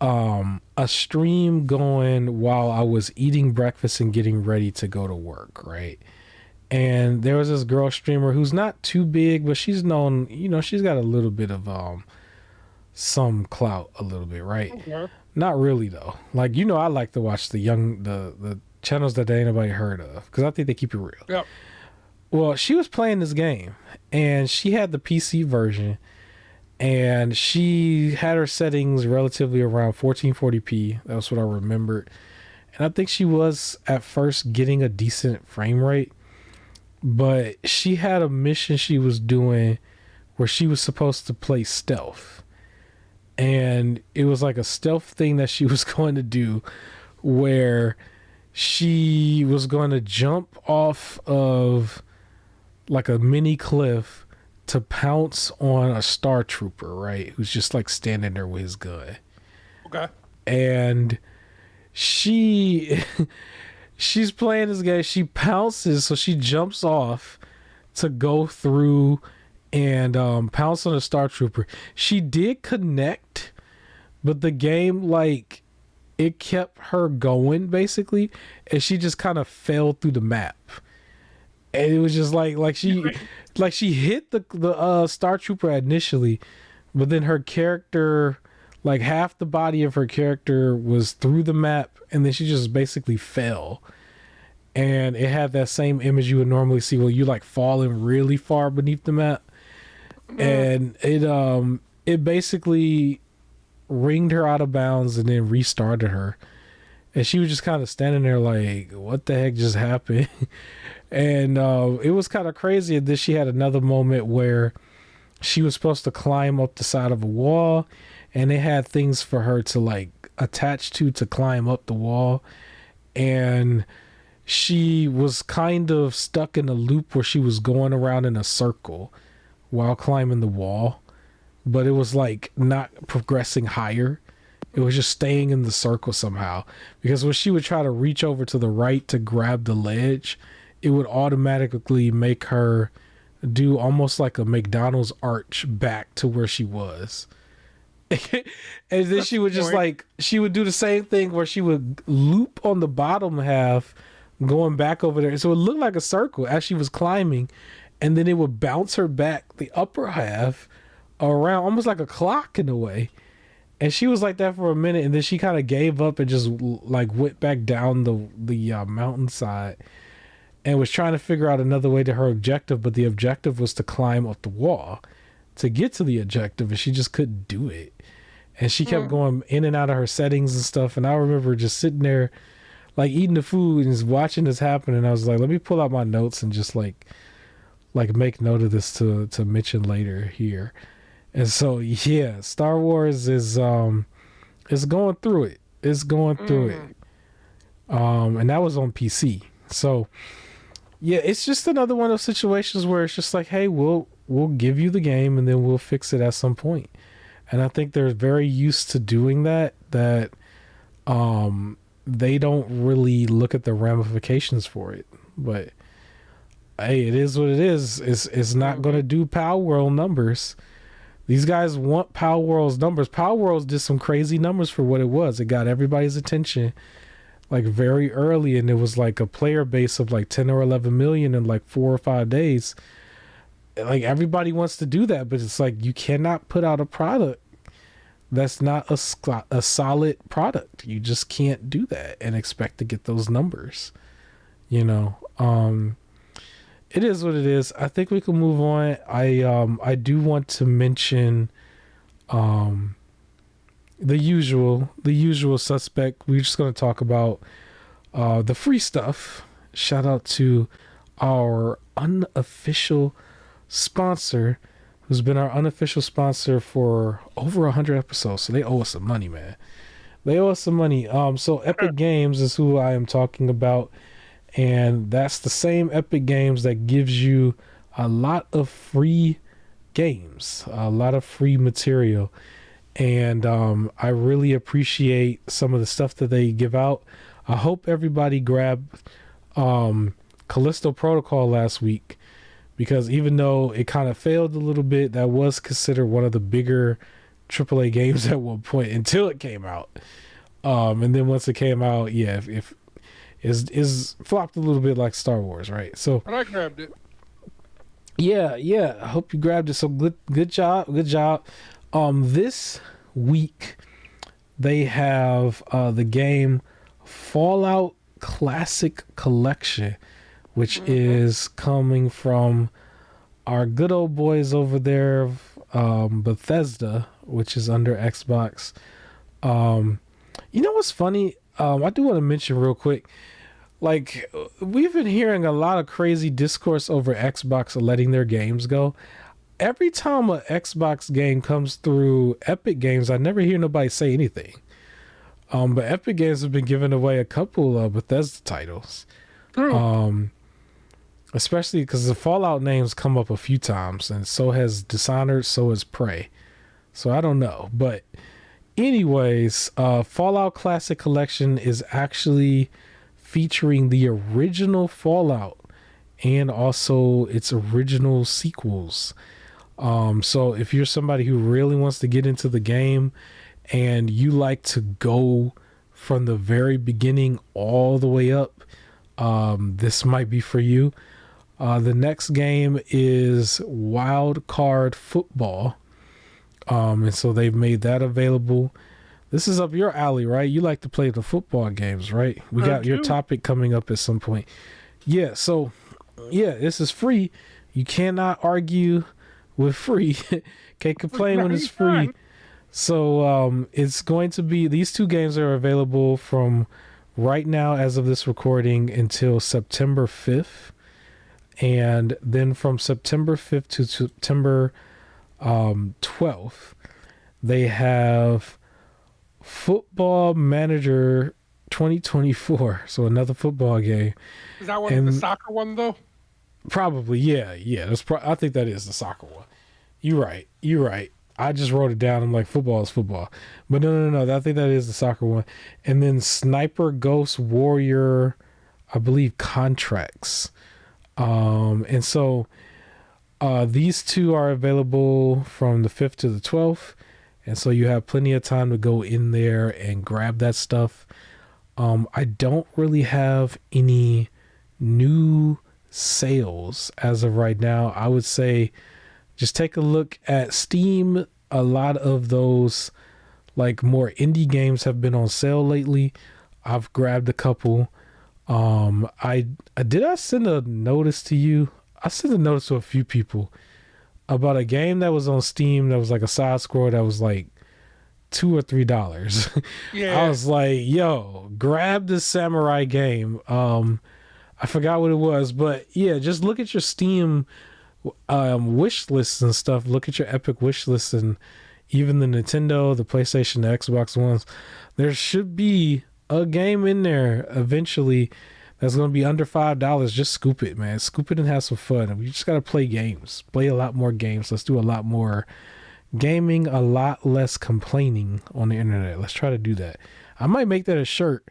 a stream going while I was eating breakfast and getting ready to go to work, right? And there was this girl streamer who's not too big, but she's known, she's got a little bit of some clout a little bit, right? Okay. Not really though. Like, I like to watch the channels that ain't nobody heard of because I think they keep it real. Yep. Well, she was playing this game and she had the PC version and she had her settings relatively around 1440p. That's what I remembered. And I think she was at first getting a decent frame rate, but she had a mission she was doing where she was supposed to play stealth. And it was like a stealth thing that she was going to do where she was going to jump off of like a mini cliff to pounce on a star trooper, right? Who's just like standing there with his gun. Okay. And she she's playing this game. She pounces, so she jumps off to go through and pounce on a star trooper. She did connect, but the game like it kept her going basically, and she just kind of fell through the map. And it was just like she hit the star trooper initially, but then her character, like half the body of her character was through the map, and then she just basically fell. And it had that same image you would normally see where you like falling really far beneath the map. And it basically ringed her out of bounds and then restarted her. And she was just kind of standing there like, what the heck just happened? And it was kind of crazy. And then she had another moment where she was supposed to climb up the side of a wall, and they had things for her to like attach to climb up the wall. And she was kind of stuck in a loop where she was going around in a circle while climbing the wall, but it was like not progressing higher. It was just staying in the circle somehow, because when she would try to reach over to the right to grab the ledge, it would automatically make her do almost like a McDonald's arch back to where she was. And then she would just like, she would do the same thing where she would loop on the bottom half going back over there. So it looked like a circle as she was climbing, and then it would bounce her back the upper half around almost like a clock in a way. And she was like that for a minute, and then she kind of gave up and just like went back down the mountainside and was trying to figure out another way to her objective, but the objective was to climb up the wall to get to the objective, and she just couldn't do it. And she kept going in and out of her settings and stuff. And I remember just sitting there like eating the food and just watching this happen, and I was like, let me pull out my notes and just like make note of this to mention later here. And so yeah, Star Wars is going through it. It's going through it. And that was on PC. So yeah, it's just another one of those situations where it's just like, hey, we'll give you the game and then we'll fix it at some point. And I think they're very used to doing that they don't really look at the ramifications for it. But hey, it is what it is. It's not going to do Power World numbers. These guys want Power World's numbers. Power Worlds did some crazy numbers for what it was. It got everybody's attention like very early, and it was like a player base of like 10 or 11 million in like 4 or 5 days. Like everybody wants to do that, but it's like you cannot put out a product that's not a solid product. You just can't do that and expect to get those numbers. It is what it is. I think we can move on. I do want to mention the usual suspect. We're just going to talk about the free stuff. Shout out to our unofficial sponsor, who's been our unofficial sponsor for over 100 episodes. So they owe us some money, man. They owe us some money. So Epic Games is who I am talking about, and that's the same Epic Games that gives you a lot of free games, a lot of free material, and I really appreciate some of the stuff that they give out. I hope everybody grabbed Callisto Protocol last week, because even though it kind of failed a little bit, that was considered one of the bigger AAA games at one point until it came out. And then once it came out, yeah, if is flopped a little bit like Star Wars, right? So, but I grabbed it. Yeah, yeah. I hope you grabbed it. So good job, good job. This week they have the game Fallout Classic Collection, which is coming from our good old boys over there, Bethesda, which is under Xbox. You know what's funny? I do want to mention real quick. Like, we've been hearing a lot of crazy discourse over Xbox letting their games go. Every time an Xbox game comes through Epic Games, I never hear nobody say anything. But Epic Games have been giving away a couple of Bethesda titles. Especially because the Fallout names come up a few times, and so has Dishonored, so has Prey. So I don't know. But anyways, Fallout Classic Collection is actually featuring the original Fallout and also its original sequels. So if you're somebody who really wants to get into the game and you like to go from the very beginning all the way up, this might be for you. The next game is Wild Card Football. And so they've made that available. This is up your alley, right? You like to play the football games, right? We got your topic coming up at some point. Yeah, so, yeah, this is free. You cannot argue with free. Can't complain when it's free. So it's going to be, these two games are available from right now as of this recording until September 5th. And then from September 5th to September 12th, they have Football Manager 2024, so another football game. Is that one the soccer one though? Probably, yeah. That's I think that is the soccer one. You're right. I just wrote it down. I'm like, football is football, but no. I think that is the soccer one. And then Sniper Ghost Warrior, I believe, Contracts. And so these two are available from the 5th to the 12th. And so you have plenty of time to go in there and grab that stuff. I don't really have any new sales as of right now. I would say just take a look at Steam. A lot of those like more indie games have been on sale lately. I've grabbed a couple. I send a notice to you? I sent a notice to a few people about a game that was on Steam that was like a side scroll that was like $2 or $3. Yeah. I was like, yo, grab this samurai game. I forgot what it was, but yeah, just look at your Steam wish lists and stuff. Look at your Epic wish lists, and even the Nintendo, the PlayStation, the Xbox ones. There should be a game in there eventually that's going to be under $5. Just scoop it, man. Scoop it and have some fun. We just got to play games. Play a lot more games. Let's do a lot more gaming, a lot less complaining on the internet. Let's try to do that. I might make that a shirt.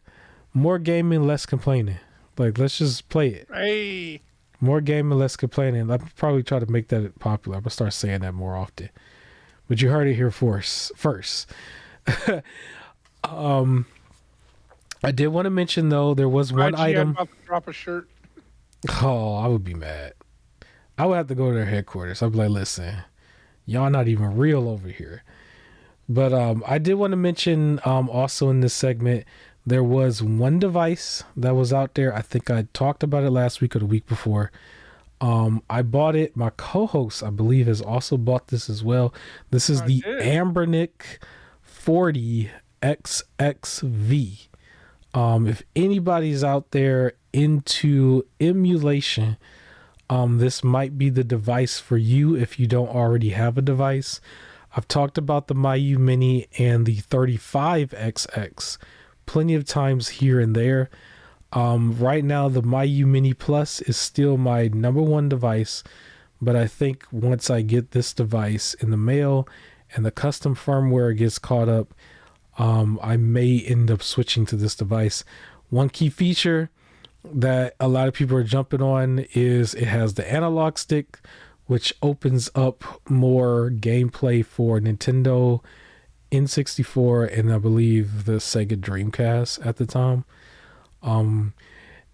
More gaming, less complaining. Like, let's just play it. Hey. More gaming, less complaining. I'll probably try to make that popular. I'm going to start saying that more often. But you heard it here first. I did want to mention, though, there was one item. I'm about to drop a shirt. Oh, I would be mad. I would have to go to their headquarters. I'd be like, listen, y'all not even real over here. But I did want to mention also in this segment, there was one device that was out there. I think I talked about it last week or the week before. I bought it. My co-host, I believe, has also bought this as well. This is the Anbernic 40 XXV. If anybody's out there into emulation, this might be the device for you if you don't already have a device. I've talked about the Mayu Mini and the 35XX plenty of times here and there. Right now, the Mayu Mini Plus is still my number one device, but I think once I get this device in the mail and the custom firmware gets caught up, I may end up switching to this device. One key feature that a lot of people are jumping on is it has the analog stick, which opens up more gameplay for Nintendo N64 and I believe the Sega Dreamcast at the time. And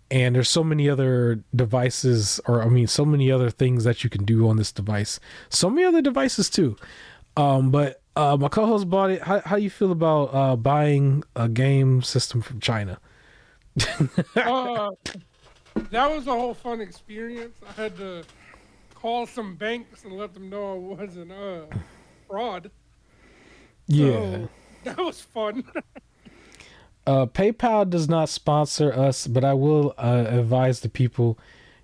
there's so many other devices, so many other things that you can do on this device. So many other devices too. But my co-host bought it. How you feel about buying a game system from China? That was a whole fun experience. I had to call some banks and let them know I wasn't fraud. Yeah. So, that was fun. PayPal does not sponsor us, but I will advise the people,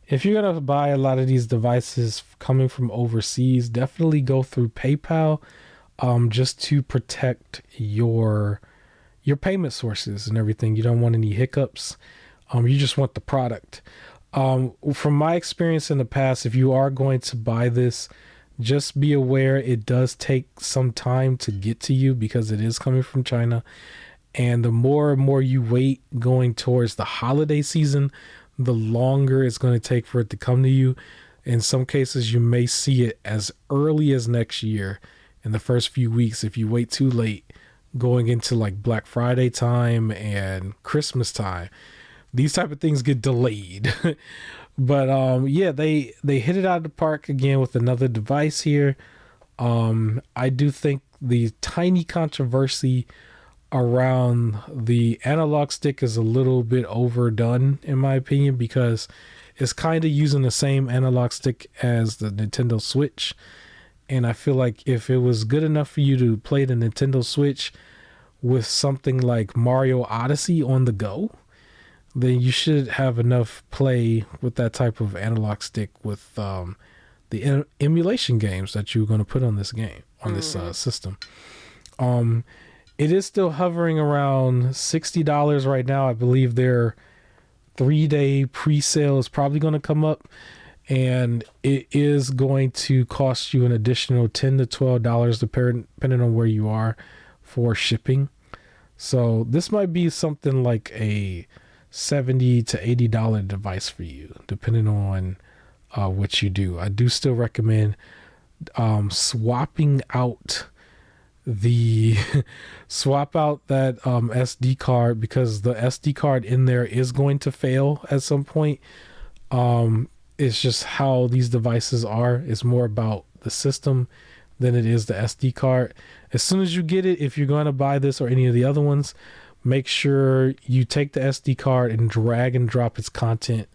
if you're going to buy a lot of these devices coming from overseas, definitely go through PayPal just to protect your payment sources and everything. You don't want any hiccups. You just want the product. From my experience in the past, if you are going to buy this, just be aware it does take some time to get to you because it is coming from China. And the more and more you wait going towards the holiday season, the longer it's going to take for it to come to you. In some cases, you may see it as early as next year in the first few weeks if you wait too late going into like Black Friday time and Christmas time. These type of things get delayed. But yeah, they hit it out of the park again with another device here. I do think the tiny controversy around the analog stick is a little bit overdone in my opinion, because it's kind of using the same analog stick as the Nintendo Switch. And I feel like if it was good enough for you to play the Nintendo Switch with something like Mario Odyssey on the go, then you should have enough play with that type of analog stick with the emulation games that you're going to put on this game, on this system. It is still hovering around $60 right now. I believe their 3-day pre-sale is probably going to come up, and it is going to cost you an additional $10 to $12 depending on where you are for shipping. So this might be something like a $70 to $80 device for you, depending on what you do. I do still recommend swapping out that SD card, because the SD card in there is going to fail at some point. It's just how these devices are. It's more about the system than it is the SD card. As soon as you get it, if you're going to buy this or any of the other ones, make sure you take the SD card and drag and drop its content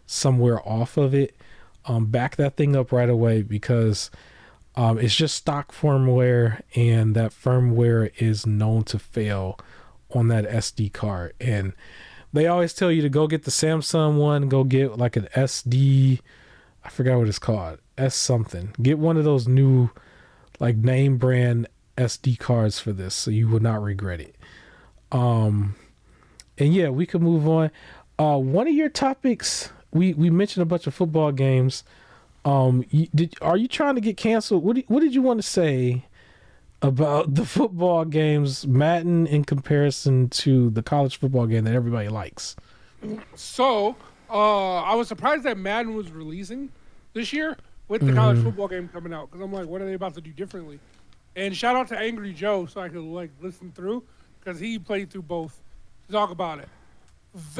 somewhere off of it. Back that thing up right away, because it's just stock firmware, and that firmware is known to fail on that SD card. And they always tell you to go get the Samsung one, go get like an SD, I forgot what it's called, S something. Get one of those new like name brand SD cards for this, so you will not regret it. And yeah, we can move on. One of your topics, we mentioned a bunch of football games. Are you trying to get canceled? What did you want to say about the football games, Madden, in comparison to the college football game that everybody likes? So, I was surprised that Madden was releasing this year with the college football game coming out, because I'm like, what are they about to do differently? And shout out to Angry Joe, so I could like listen through, because he played through both to talk about it.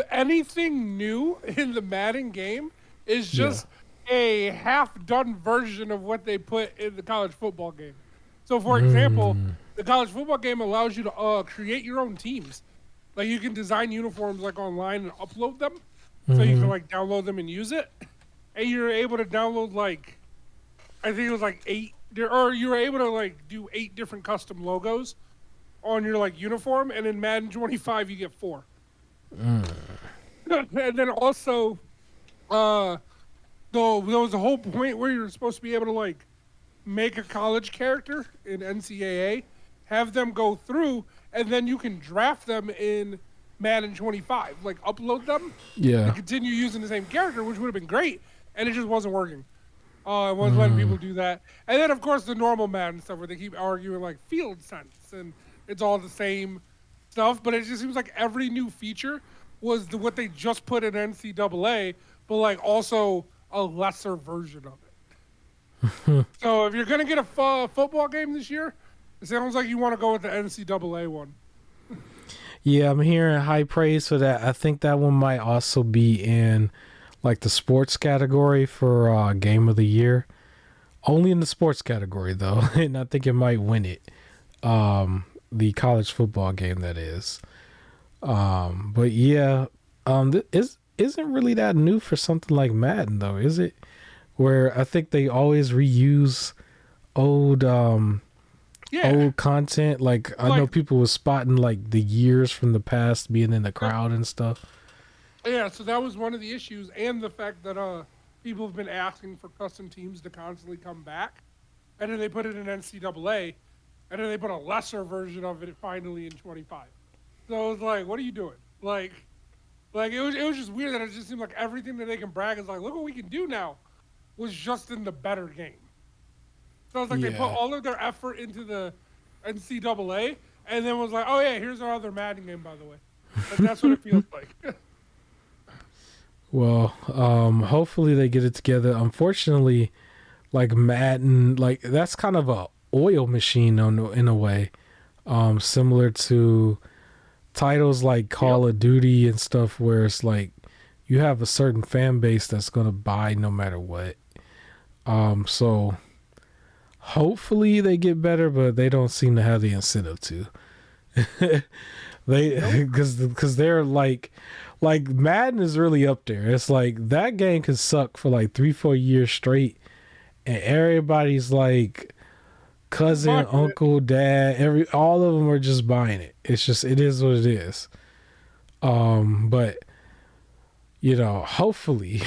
Anything new in the Madden game is just a half-done version of what they put in the college football game. So, for example, the college football game allows you to create your own teams. Like, you can design uniforms like online and upload them, so you can like download them and use it. And you're able to download like, I think it was like 8, or you were able to like do 8 different custom logos on your like uniform, and in Madden 25 you get 4. And then also, though there was a whole point where you're supposed to be able to like make a college character in NCAA, have them go through, and then you can draft them in Madden 25. Like upload them and Yeah. continue using the same character, which would have been great, and it just wasn't working. It was letting people do that, and then of course the normal Madden stuff where they keep arguing like field sense, and it's all the same stuff. But it just seems like every new feature was what they just put in NCAA, but like also a lesser version of it. So if you're gonna get a football game this year, it sounds like you want to go with the NCAA one. Yeah, I'm hearing high praise for that. I think that one might also be in like the sports category for game of the year. Only in the sports category though, and I think it might win it. The college football game that is. But yeah, isn't really that new for something like Madden though, is it? Where I think they always reuse old old content. Like I know people was spotting like the years from the past being in the crowd and stuff. Yeah, so that was one of the issues, and the fact that people have been asking for custom teams to constantly come back, and then they put it in NCAA, and then they put a lesser version of it finally in 25. So it was like, what are you doing? Like it was just weird that it just seemed like everything that they can brag is like, look what we can do now, was just in the better game. So it's like they put all of their effort into the NCAA, and then was like, oh yeah, here's our other Madden game, by the way. Like, that's what it feels like. Well, hopefully they get it together. Unfortunately, like Madden, like that's kind of a oil machine in a way, similar to titles like Call of Duty and stuff, where it's like you have a certain fan base that's gonna buy no matter what. So hopefully they get better, but they don't seem to have the incentive to. They because they're like Madden is really up there. It's like that game can suck for like 3-4 years straight, and everybody's like cousin, uncle, dad, all of them are just buying it. It's just it is what it is. But you know, hopefully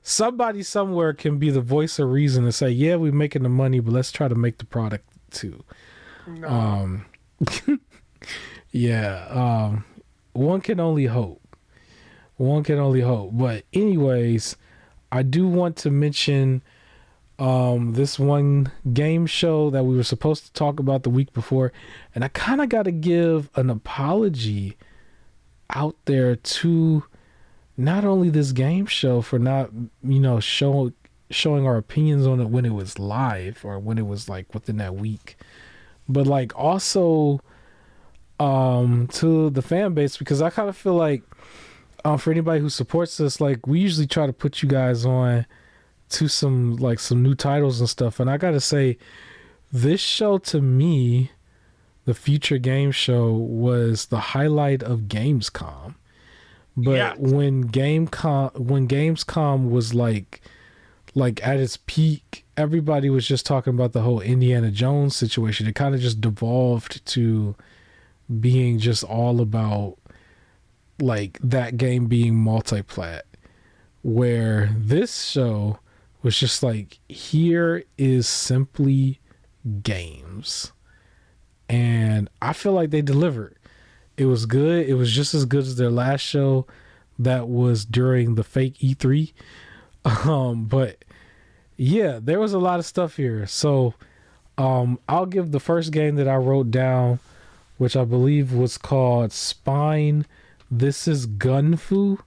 somebody somewhere can be the voice of reason and say, yeah, we're making the money, but let's try to make the product too. No. Yeah, one can only hope. One can only hope. But anyways, I do want to mention this one game show that we were supposed to talk about the week before, and I kind of got to give an apology out there to not only this game show for not, showing our opinions on it when it was live or when it was like within that week, but like also to the fan base, because I kind of feel like for anybody who supports us, like we usually try to put you guys on to some new titles and stuff, and I gotta say this show to me, the Future Game Show, was the highlight of Gamescom. But when Gamescom was like at its peak, everybody was just talking about the whole Indiana Jones situation. It kind of just devolved to being just all about like that game being multiplat, where this show was just like, here is simply games. And I feel like they delivered. It was good. It was just as good as their last show that was during the fake E3. But yeah, there was a lot of stuff here. So I'll give the first game that I wrote down, which I believe was called Spine This Is Gun Fu,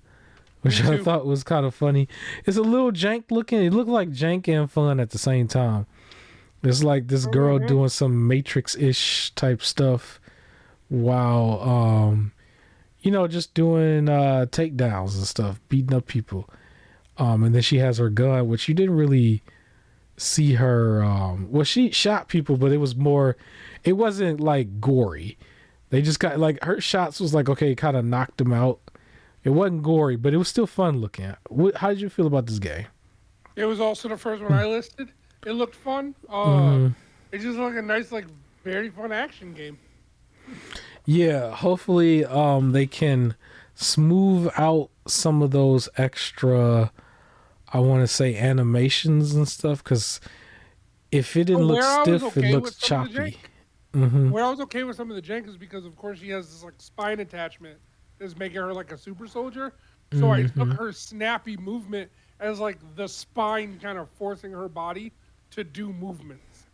which I thought was kind of funny. It's a little jank looking. It looked like jank and fun at the same time. It's like this girl doing some Matrix-ish type stuff while, just doing takedowns and stuff, beating up people. And then she has her gun, which you didn't really see her. She shot people, but it wasn't like gory. They just got like her shots was like, okay, kind of knocked them out. It wasn't gory, but it was still fun looking at. How did you feel about this game? It was also the first one I listed. It looked fun. It just looked like a nice, like, very fun action game. Yeah, hopefully they can smooth out some of those extra, I want to say, animations and stuff, because If it didn't But look where I was stiff, it okay looks with some of the jank, choppy. Mm-hmm. where I was okay with some of the jank is because, of course, she has this like spine attachment that's making her like a super soldier. So I took Mm-hmm. her snappy movement as like the spine kind of forcing her body to do movements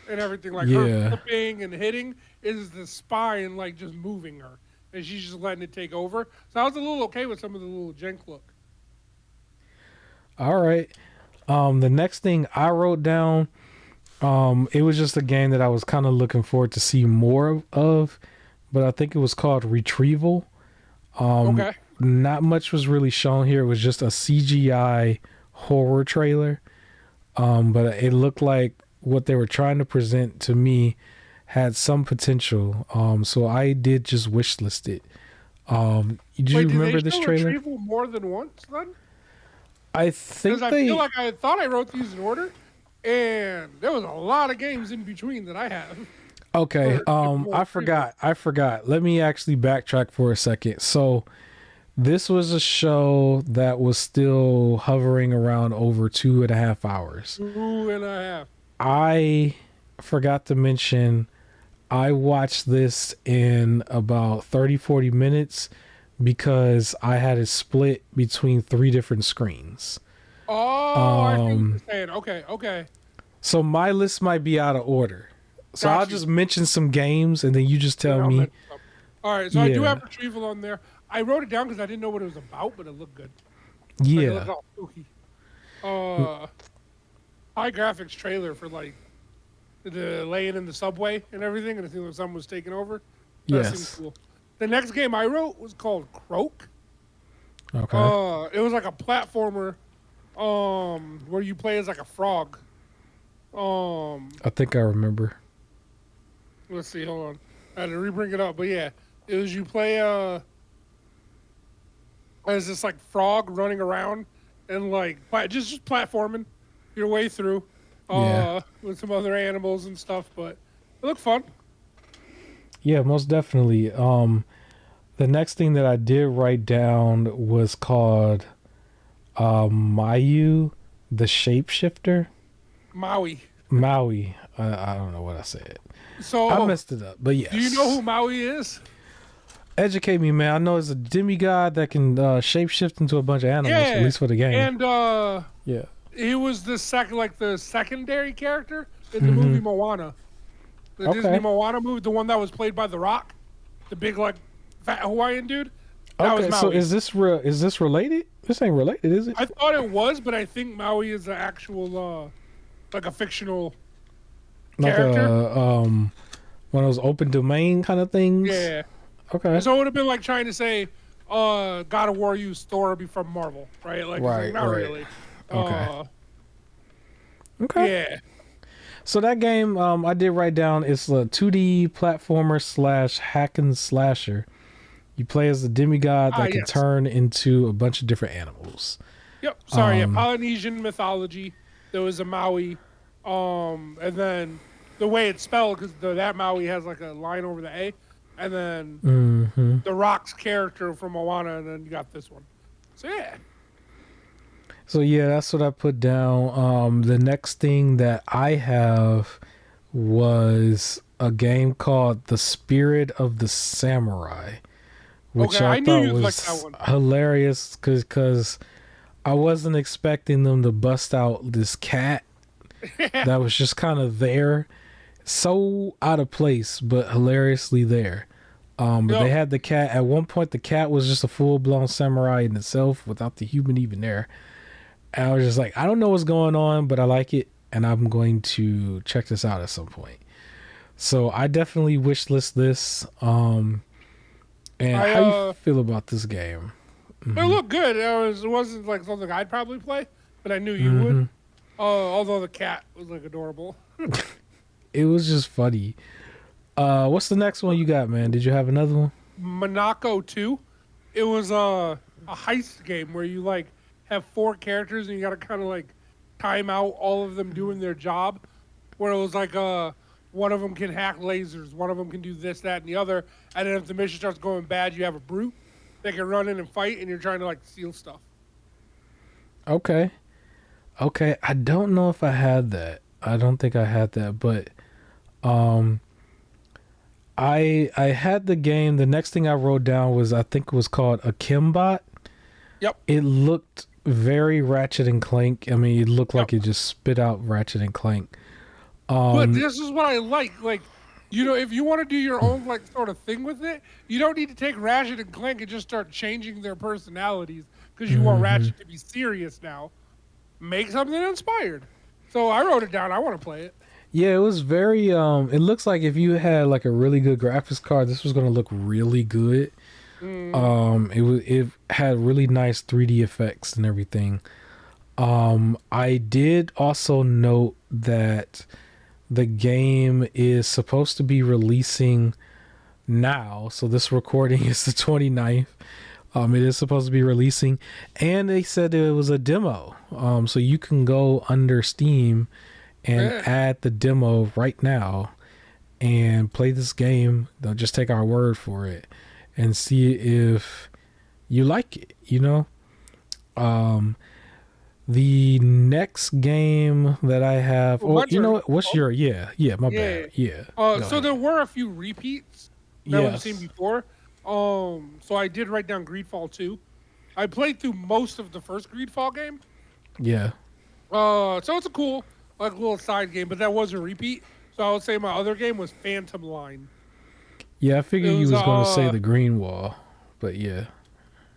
and everything. Like her Yeah. flipping and hitting is the spine like just moving her, and she's just letting it take over. So I was a little okay with some of the little jank look. All right. The next thing I wrote down, it was just a game that I was kind of looking forward to see more of, but I think it was called Retrieval. Um, Okay. Not much was really shown here. It was just a CGI horror trailer. But it looked like what they were trying to present to me had some potential. So I did just wishlist it. Did Wait, you did they remember this show trailer? retrieval more than once then? I Because think I feel they. like I thought I wrote these in order, and there was a lot of games in between that I have Okay. for different I retrieval. forgot. I forgot. Let me actually backtrack for a second. So this was a show that was still hovering around over 2.5 hours. 2.5. I forgot to mention I watched this in about 30-40 minutes because I had it split between three different screens. Oh, I see what you're Um, saying. Okay, okay, so my list might be out of order. So I'll got you. just mention some games and then you just Then tell I'll me. mention some. All right, so I do Yeah, have retrieval on there. I wrote it down because I didn't know what it was about, but it looked good. Like it looked yeah, all spooky. Uh, High graphics trailer for like the laying in the subway and everything, and it seemed like someone was taking over. That seemed yes. cool. The next game I wrote was called Croak. Okay. It was like a platformer, where you play as like a frog. Um, I think I remember. let's see, hold on. I had to re-bring it up, but yeah, it was you play as this like frog running around and like just platforming your way through, Yeah. with some other animals and stuff. But it looked fun. Yeah, most definitely. The next thing that I did write down was called Mayu, the Shapeshifter. Maui. Maui. I don't know what I said. I So, messed it up, but do you know yes. who Maui is? Educate me, man. I know it's a demigod that can shapeshift into a bunch of animals, at Yeah, least for the game. and Yeah. he was the secondary character in the movie Hmm. Moana, the Disney Okay. Moana movie, the one that was played by The Rock, the big like fat Hawaiian dude. That was Okay. So Maui. is this real? Is this related? This ain't related, is it? I thought it was, but I think Maui is the actual like a fictional Like character. a one of those open domain kind of things. Yeah. Okay. So it would have been like trying to say, God of War used Thor be from Marvel, right? Like it's like Right. not Right. really. Okay. Uh, Okay. yeah. So that game, I did write down. It's a 2D platformer slash hack and slasher. You play as a demigod Ah, that can yes. turn into a bunch of different animals. Yep. Sorry. Yeah. Um, Polynesian mythology. There was a Maui, and then the way it's spelled because that Maui has like a line over the A, and then mhm. the Rock's character from Moana, and then you got this one. So yeah. So yeah, that's what I put down. The next thing that I have was a game called The Spirit of the Samurai, which Okay. I I knew thought you'd like that was one. hilarious because I wasn't expecting them to bust out this cat that was just kind of there, so out of place, but hilariously there. But they Yep. had the cat. At one point, the cat was just a full blown samurai in itself without the human even there. And I was just like, I don't know what's going on, but I like it, and I'm going to check this out at some point. So I definitely wish list this. And I how you feel about this game? It Hmm. looked good. It wasn't like something I'd probably play, but I knew you would. Hmm. Although the cat was like adorable. It was just funny. What's the next one you got, man? Did you have another one? Monaco 2. It was a heist game where you like have four characters and you got to kind of like time out all of them doing their job. Where it was like one of them can hack lasers, one of them can do this, that, and the other. And then if the mission starts going bad, you have a brute that can run in and fight, and you're trying to like steal stuff. Okay. Okay. I don't know if I had that. I don't think I had that, but um, I had the game. The next thing I wrote down was, I think it was called Akimbot. Yep. It looked very Ratchet and Clank. I mean, it looked Yep. like it just spit out Ratchet and Clank. But Um, this is what I like. Like, you know, if you want to do your own like sort of thing with it, you don't need to take Ratchet and Clank and just start changing their personalities because you want mhm. Ratchet to be serious now. Make something inspired. So I wrote it down. I want to play it. Yeah, it was very. It looks like if you had like a really good graphics card, this was gonna look really good. Mm, It had really nice 3D effects and everything. I did also note that the game is supposed to be releasing now. So this recording is the 29th. It is supposed to be releasing, and they said it was a demo. So you can go under Steam and yeah. add the demo right now and play this game. They'll just take our word for it and see if you like it, you know? Um, the next game that I have, Well, oh, my you know turn. what? What's Oh, your, yeah, my yeah. bad. Yeah, go So ahead. there were a few repeats that we've seen Yes. before. So I did write down Greedfall 2. I played through most of the first Greedfall game. Yeah. So it's a cool, like, little side game, but that was a repeat. So I would say my other game was Phantom Line. Yeah, I It figured you was was going to say the Green Wall, but yeah.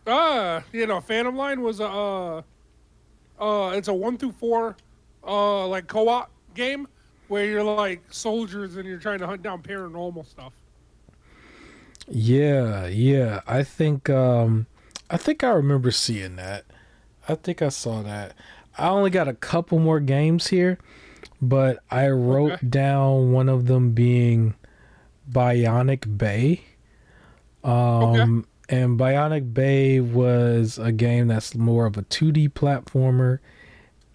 Phantom Line was it's a 1 through 4, like co-op game where you're like soldiers and you're trying to hunt down paranormal stuff. Yeah, yeah. I think I remember seeing that. I think I saw that. I only got a couple more games here, but I Okay. wrote down one of them being Bionic Bay. Okay. And Bionic Bay was a game that's more of a 2D platformer,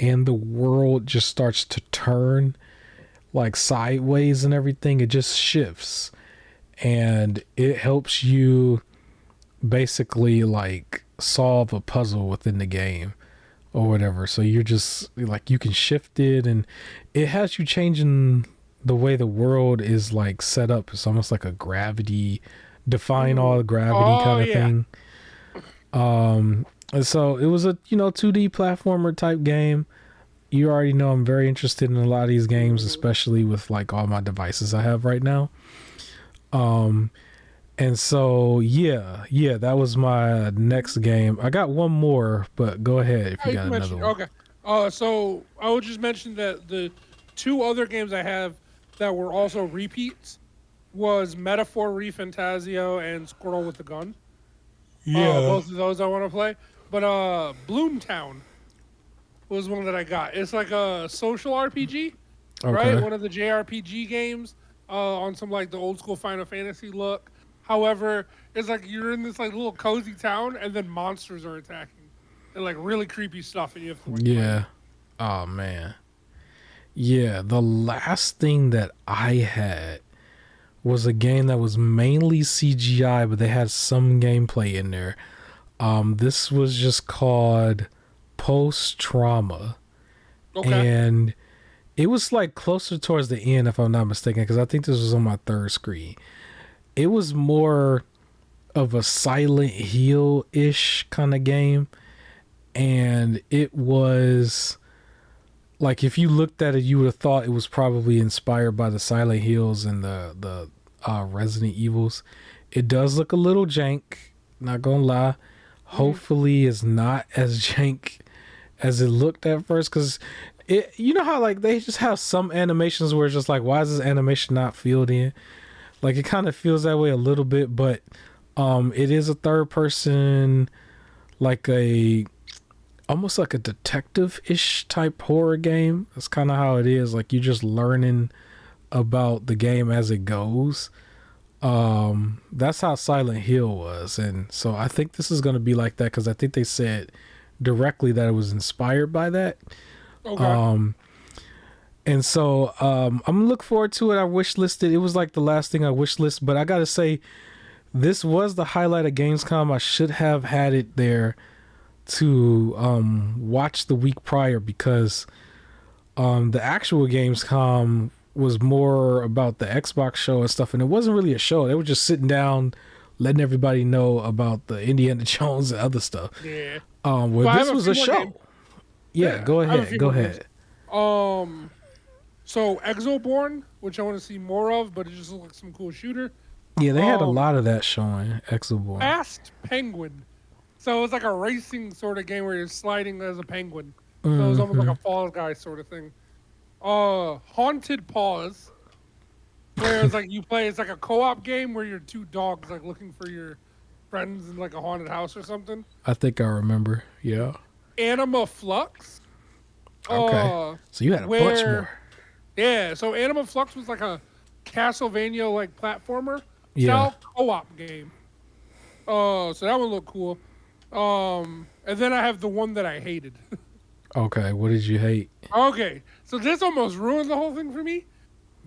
and the world just starts to turn like sideways and everything. It just shifts, and it helps you basically like solve a puzzle within the game or whatever. So you're just like, you can shift it, and it has you changing the way the world is like set up. It's almost like a gravity, define all the gravity Oh kind of yeah. thing. And so it was a 2D platformer type game. You already know I'm very interested in a lot of these games, Mhm. especially with like all my devices I have right now. Um, and so yeah, that was my next game. I got one more, but go ahead if Oh, you you got can another mention. one. Okay. So I would just mention that the two other games I have that were also repeats was Metaphor Refantasio and Squirrel with a Gun. Yeah. Both of those I want to play. But Bloomtown was one that I got. It's like a social RPG, right? Okay. One of the JRPG games on some like the old school Final Fantasy look. However, it's like you're in this like little cozy town and then monsters are attacking and like really creepy stuff and you have to like fight Yeah. them. Oh man. Yeah, the last thing that I had was a game that was mainly CGI, but they had some gameplay in there. This was just called Post Trauma, Okay. and it was like closer towards the end, if I'm not mistaken, because I think this was on my third screen. It was more of a Silent Hill ish kind of game, and it was like, if you looked at it, you would have thought it was probably inspired by the Silent Hills and the Resident Evils. It does look a little jank, not gonna lie. Hmm. Hopefully, it's not as jank as it looked at first, because it, you know how like they just have some animations where it's just like, why is this animation not filled in? Like, it kind of feels that way a little bit, but it is a third person, like a almost like a detective-ish type horror game. That's kind of how it is. Like, you're just learning about the game as it goes. That's how Silent Hill was, and so I think this is going to be like that, because I think they said directly that it was inspired by that. Okay. And so I'm gonna look forward to it. I wish listed. It was like the last thing I wish list, but I gotta say, this was the highlight of Gamescom. I should have had it there to watch the week prior, because The actual Gamescom was more about the Xbox show and stuff, and it wasn't really a show. They were just sitting down, letting everybody know about the Indiana Jones and other stuff. Yeah. Well, this was a show. Games. Yeah, go ahead. Go ahead. So Exoborn, which I want to see more of, but it just looks like some cool shooter. Yeah, they had a lot of that showing. Exoborn. Fast Penguin. So it was like a racing sort of game where you're sliding as a penguin. So it was almost like a Fall Guy sort of thing. Haunted Paws, where it's like you play. It's like a co-op game where you're two dogs like looking for your friends in like a haunted house or something. I think I remember. Yeah. Anima Flux. Okay. So you had a bunch more. Yeah. So Anima Flux was like a Castlevania like platformer style co-op game. So that one looked cool. And then I have the one that I hated. Okay, what did you hate? Okay, so this almost ruined the whole thing for me.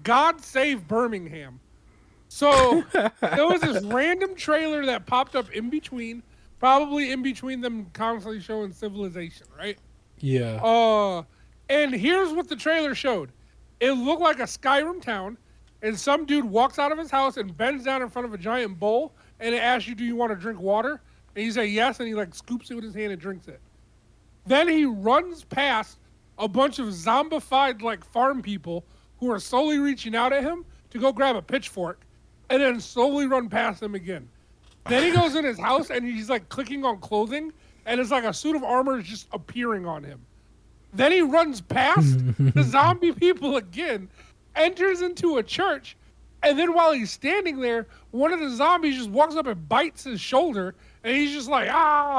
God Save Birmingham. So there was this random trailer that popped up in between, probably in between them constantly showing Civilization, right? Yeah. And here's what the trailer showed. It looked like a Skyrim town, and some dude walks out of his house and bends down in front of a giant bowl, and it asks you, do you want to drink water? And you say yes, and he like scoops it with his hand and drinks it. Then he runs past a bunch of zombified like farm people who are slowly reaching out at him to go grab a pitchfork, and then slowly run past them again. Then he goes in his house and he's like clicking on clothing, and it's like a suit of armor is just appearing on him. Then he runs past the zombie people again, enters into a church, and then while he's standing there, one of the zombies just walks up and bites his shoulder, and he's just like,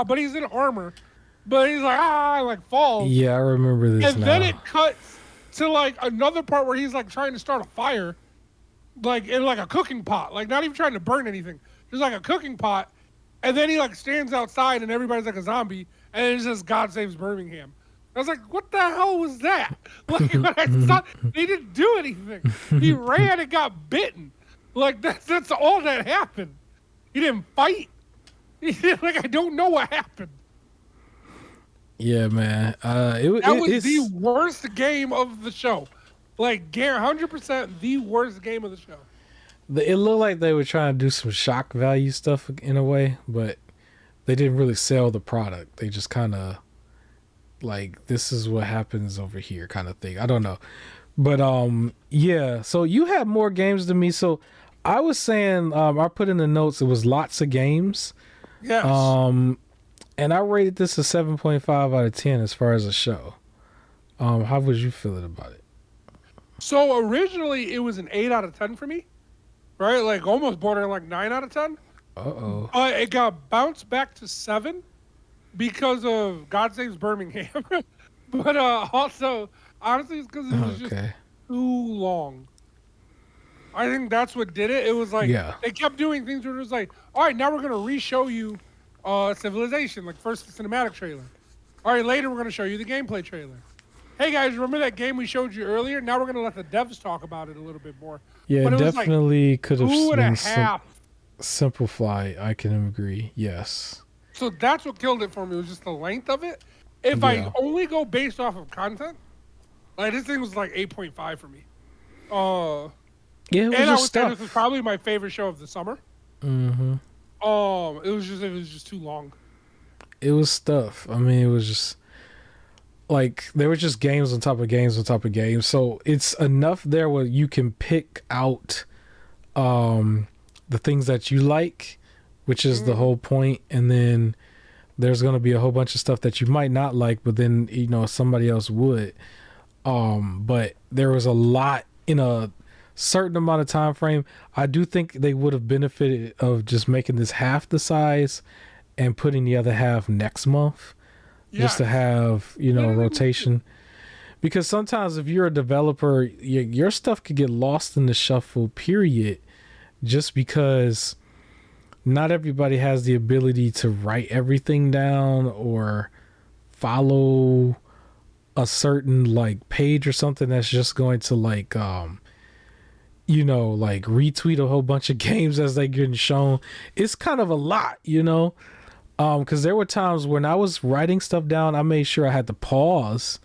but he's in armor. But he's like, like falls. Yeah, I remember this and then it cuts to like another part where he's like trying to start a fire, like in like a cooking pot, like not even trying to burn anything, just like a cooking pot. And then he like stands outside and everybody's like a zombie, and it says God Saves Birmingham. I was like, what the hell was that? Like when I saw, they didn't do anything. He ran and got bitten. Like that's all that happened. He didn't fight. Like I don't know what happened. Yeah, man. That was the worst game of the show. Like, 100% the worst game of the show. It looked like they were trying to do some shock value stuff in a way, but they didn't really sell the product. They just kind of like, this is what happens over here kind of thing. I don't know. But yeah, so you had more games than me. So I was saying, I put in the notes, it was lots of games. Yes. And I rated this a 7.5 out of 10 as far as a show. How was you feeling about it? So originally it was an 8 out of 10 for me, right? Like almost bordering like 9 out of 10. Uh-oh. It got bounced back to 7 because of God Saves Birmingham. But also, honestly, it's because it was just too long. I think that's what did it. It was like, they kept doing things where it was like, all right, now we're going to re-show you Civilization, like first the cinematic trailer. All right, later we're going to show you the gameplay trailer. Hey guys, remember that game we showed you earlier? Now we're going to let the devs talk about it a little bit more. Yeah, but it definitely like could have been simplify. I can agree. Yes. So that's what killed it for me. It was just the length of it. If I only go based off of content, like this thing was like 8.5 for me. Yeah, it was and just I would stuff. say this was probably my favorite show of the summer. Mm-hmm. It was just too long. It was stuff. I mean, it was just like there were just games on top of games on top of games. So it's enough there where you can pick out the things that you like, which is the whole point, and then there's going to be a whole bunch of stuff that you might not like, but then somebody else would. But there was a lot in a certain amount of time frame. I do think they would have benefited of just making this half the size and putting the other half next month, just to have rotation. Because sometimes if you're a developer, your stuff could get lost in the shuffle period, just because not everybody has the ability to write everything down or follow a certain like page or something that's just going to like retweet a whole bunch of games as they getting shown. It's kind of a lot, because there were times when I was writing stuff down, I made sure I had to pause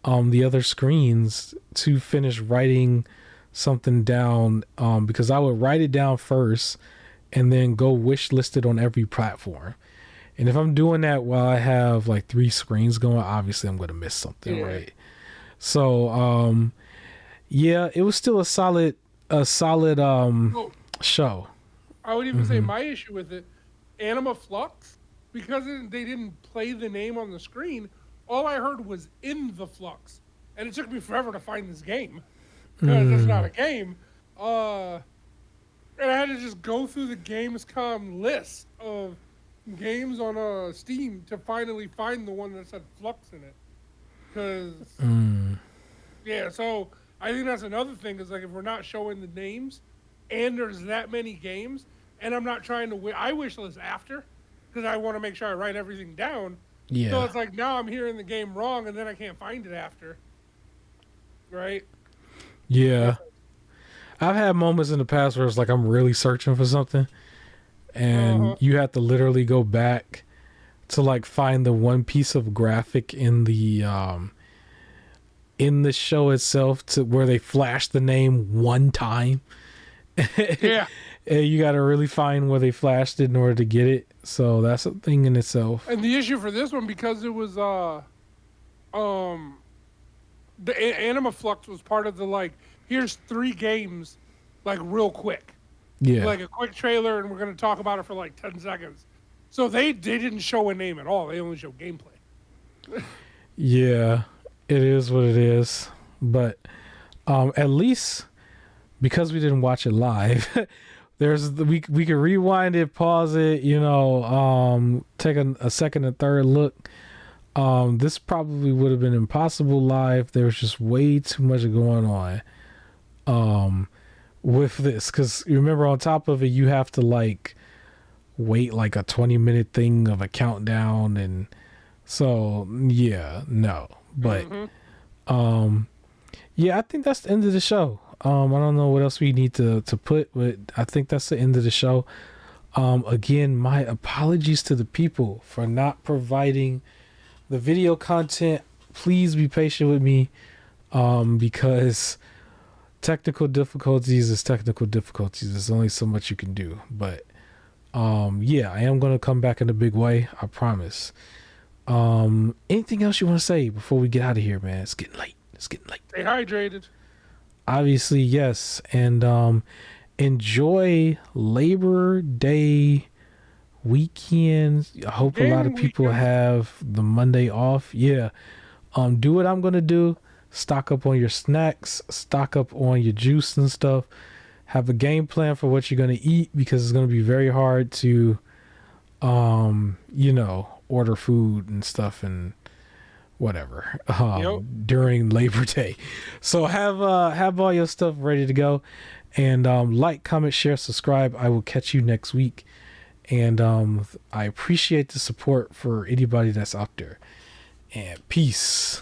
the other screens to finish writing something down, because I would write it down first and then go wish list it on every platform. And if I'm doing that while I have like 3 screens going, obviously I'm going to miss something, right? So, yeah, it was still a solid Well, show. I would even say my issue with it, Anima Flux, because they didn't play the name on the screen, all I heard was in the flux. And it took me forever to find this game. Because it's not a game. And I had to just go through the Gamescom list of games on Steam to finally find the one that said Flux in it. Because, yeah, so I think that's another thing is like if we're not showing the names and there's that many games and I'm not trying to I wish list after because I want to make sure I write everything down. Yeah. So it's like now I'm hearing the game wrong and then I can't find it after. Right? Yeah. I've had moments in the past where it's like I'm really searching for something and you have to literally go back to like find the one piece of graphic in the show itself to where they flash the name one time. Yeah. And you got to really find where they flashed it in order to get it. So that's a thing in itself. And the issue for this one, because it was the Anima Flux was part of the like here's 3 games like real quick. Yeah. Like a quick trailer and we're going to talk about it for like 10 seconds. So they didn't show a name at all. They only showed gameplay. Yeah. It is what it is. But at least because we didn't watch it live, we could rewind it, pause it, take a second and third look. This probably would have been impossible live. There was just way too much going on with this, because you remember on top of it you have to like wait like a 20-minute thing of a countdown, and so yeah, no, but yeah, I think that's the end of the show. I don't know what else we need to put, but I think that's the end of the show. Again, my apologies to the people for not providing the video content. Please be patient with me, because technical difficulties is technical difficulties. There's only so much you can do, but yeah, I am going to come back in a big way, I promise. Anything else you want to say before we get out of here, man? It's getting late. Stay hydrated. Obviously, yes. And enjoy Labor Day weekend. I hope a lot of people have the Monday off. Yeah. Do what I'm gonna do. Stock up on your snacks, stock up on your juice and stuff. Have a game plan for what you're gonna eat, because it's gonna be very hard to order food and stuff and whatever during Labor Day. So have all your stuff ready to go, and like, comment, share, subscribe. I will catch you next week, and I appreciate the support for anybody that's out there, and peace.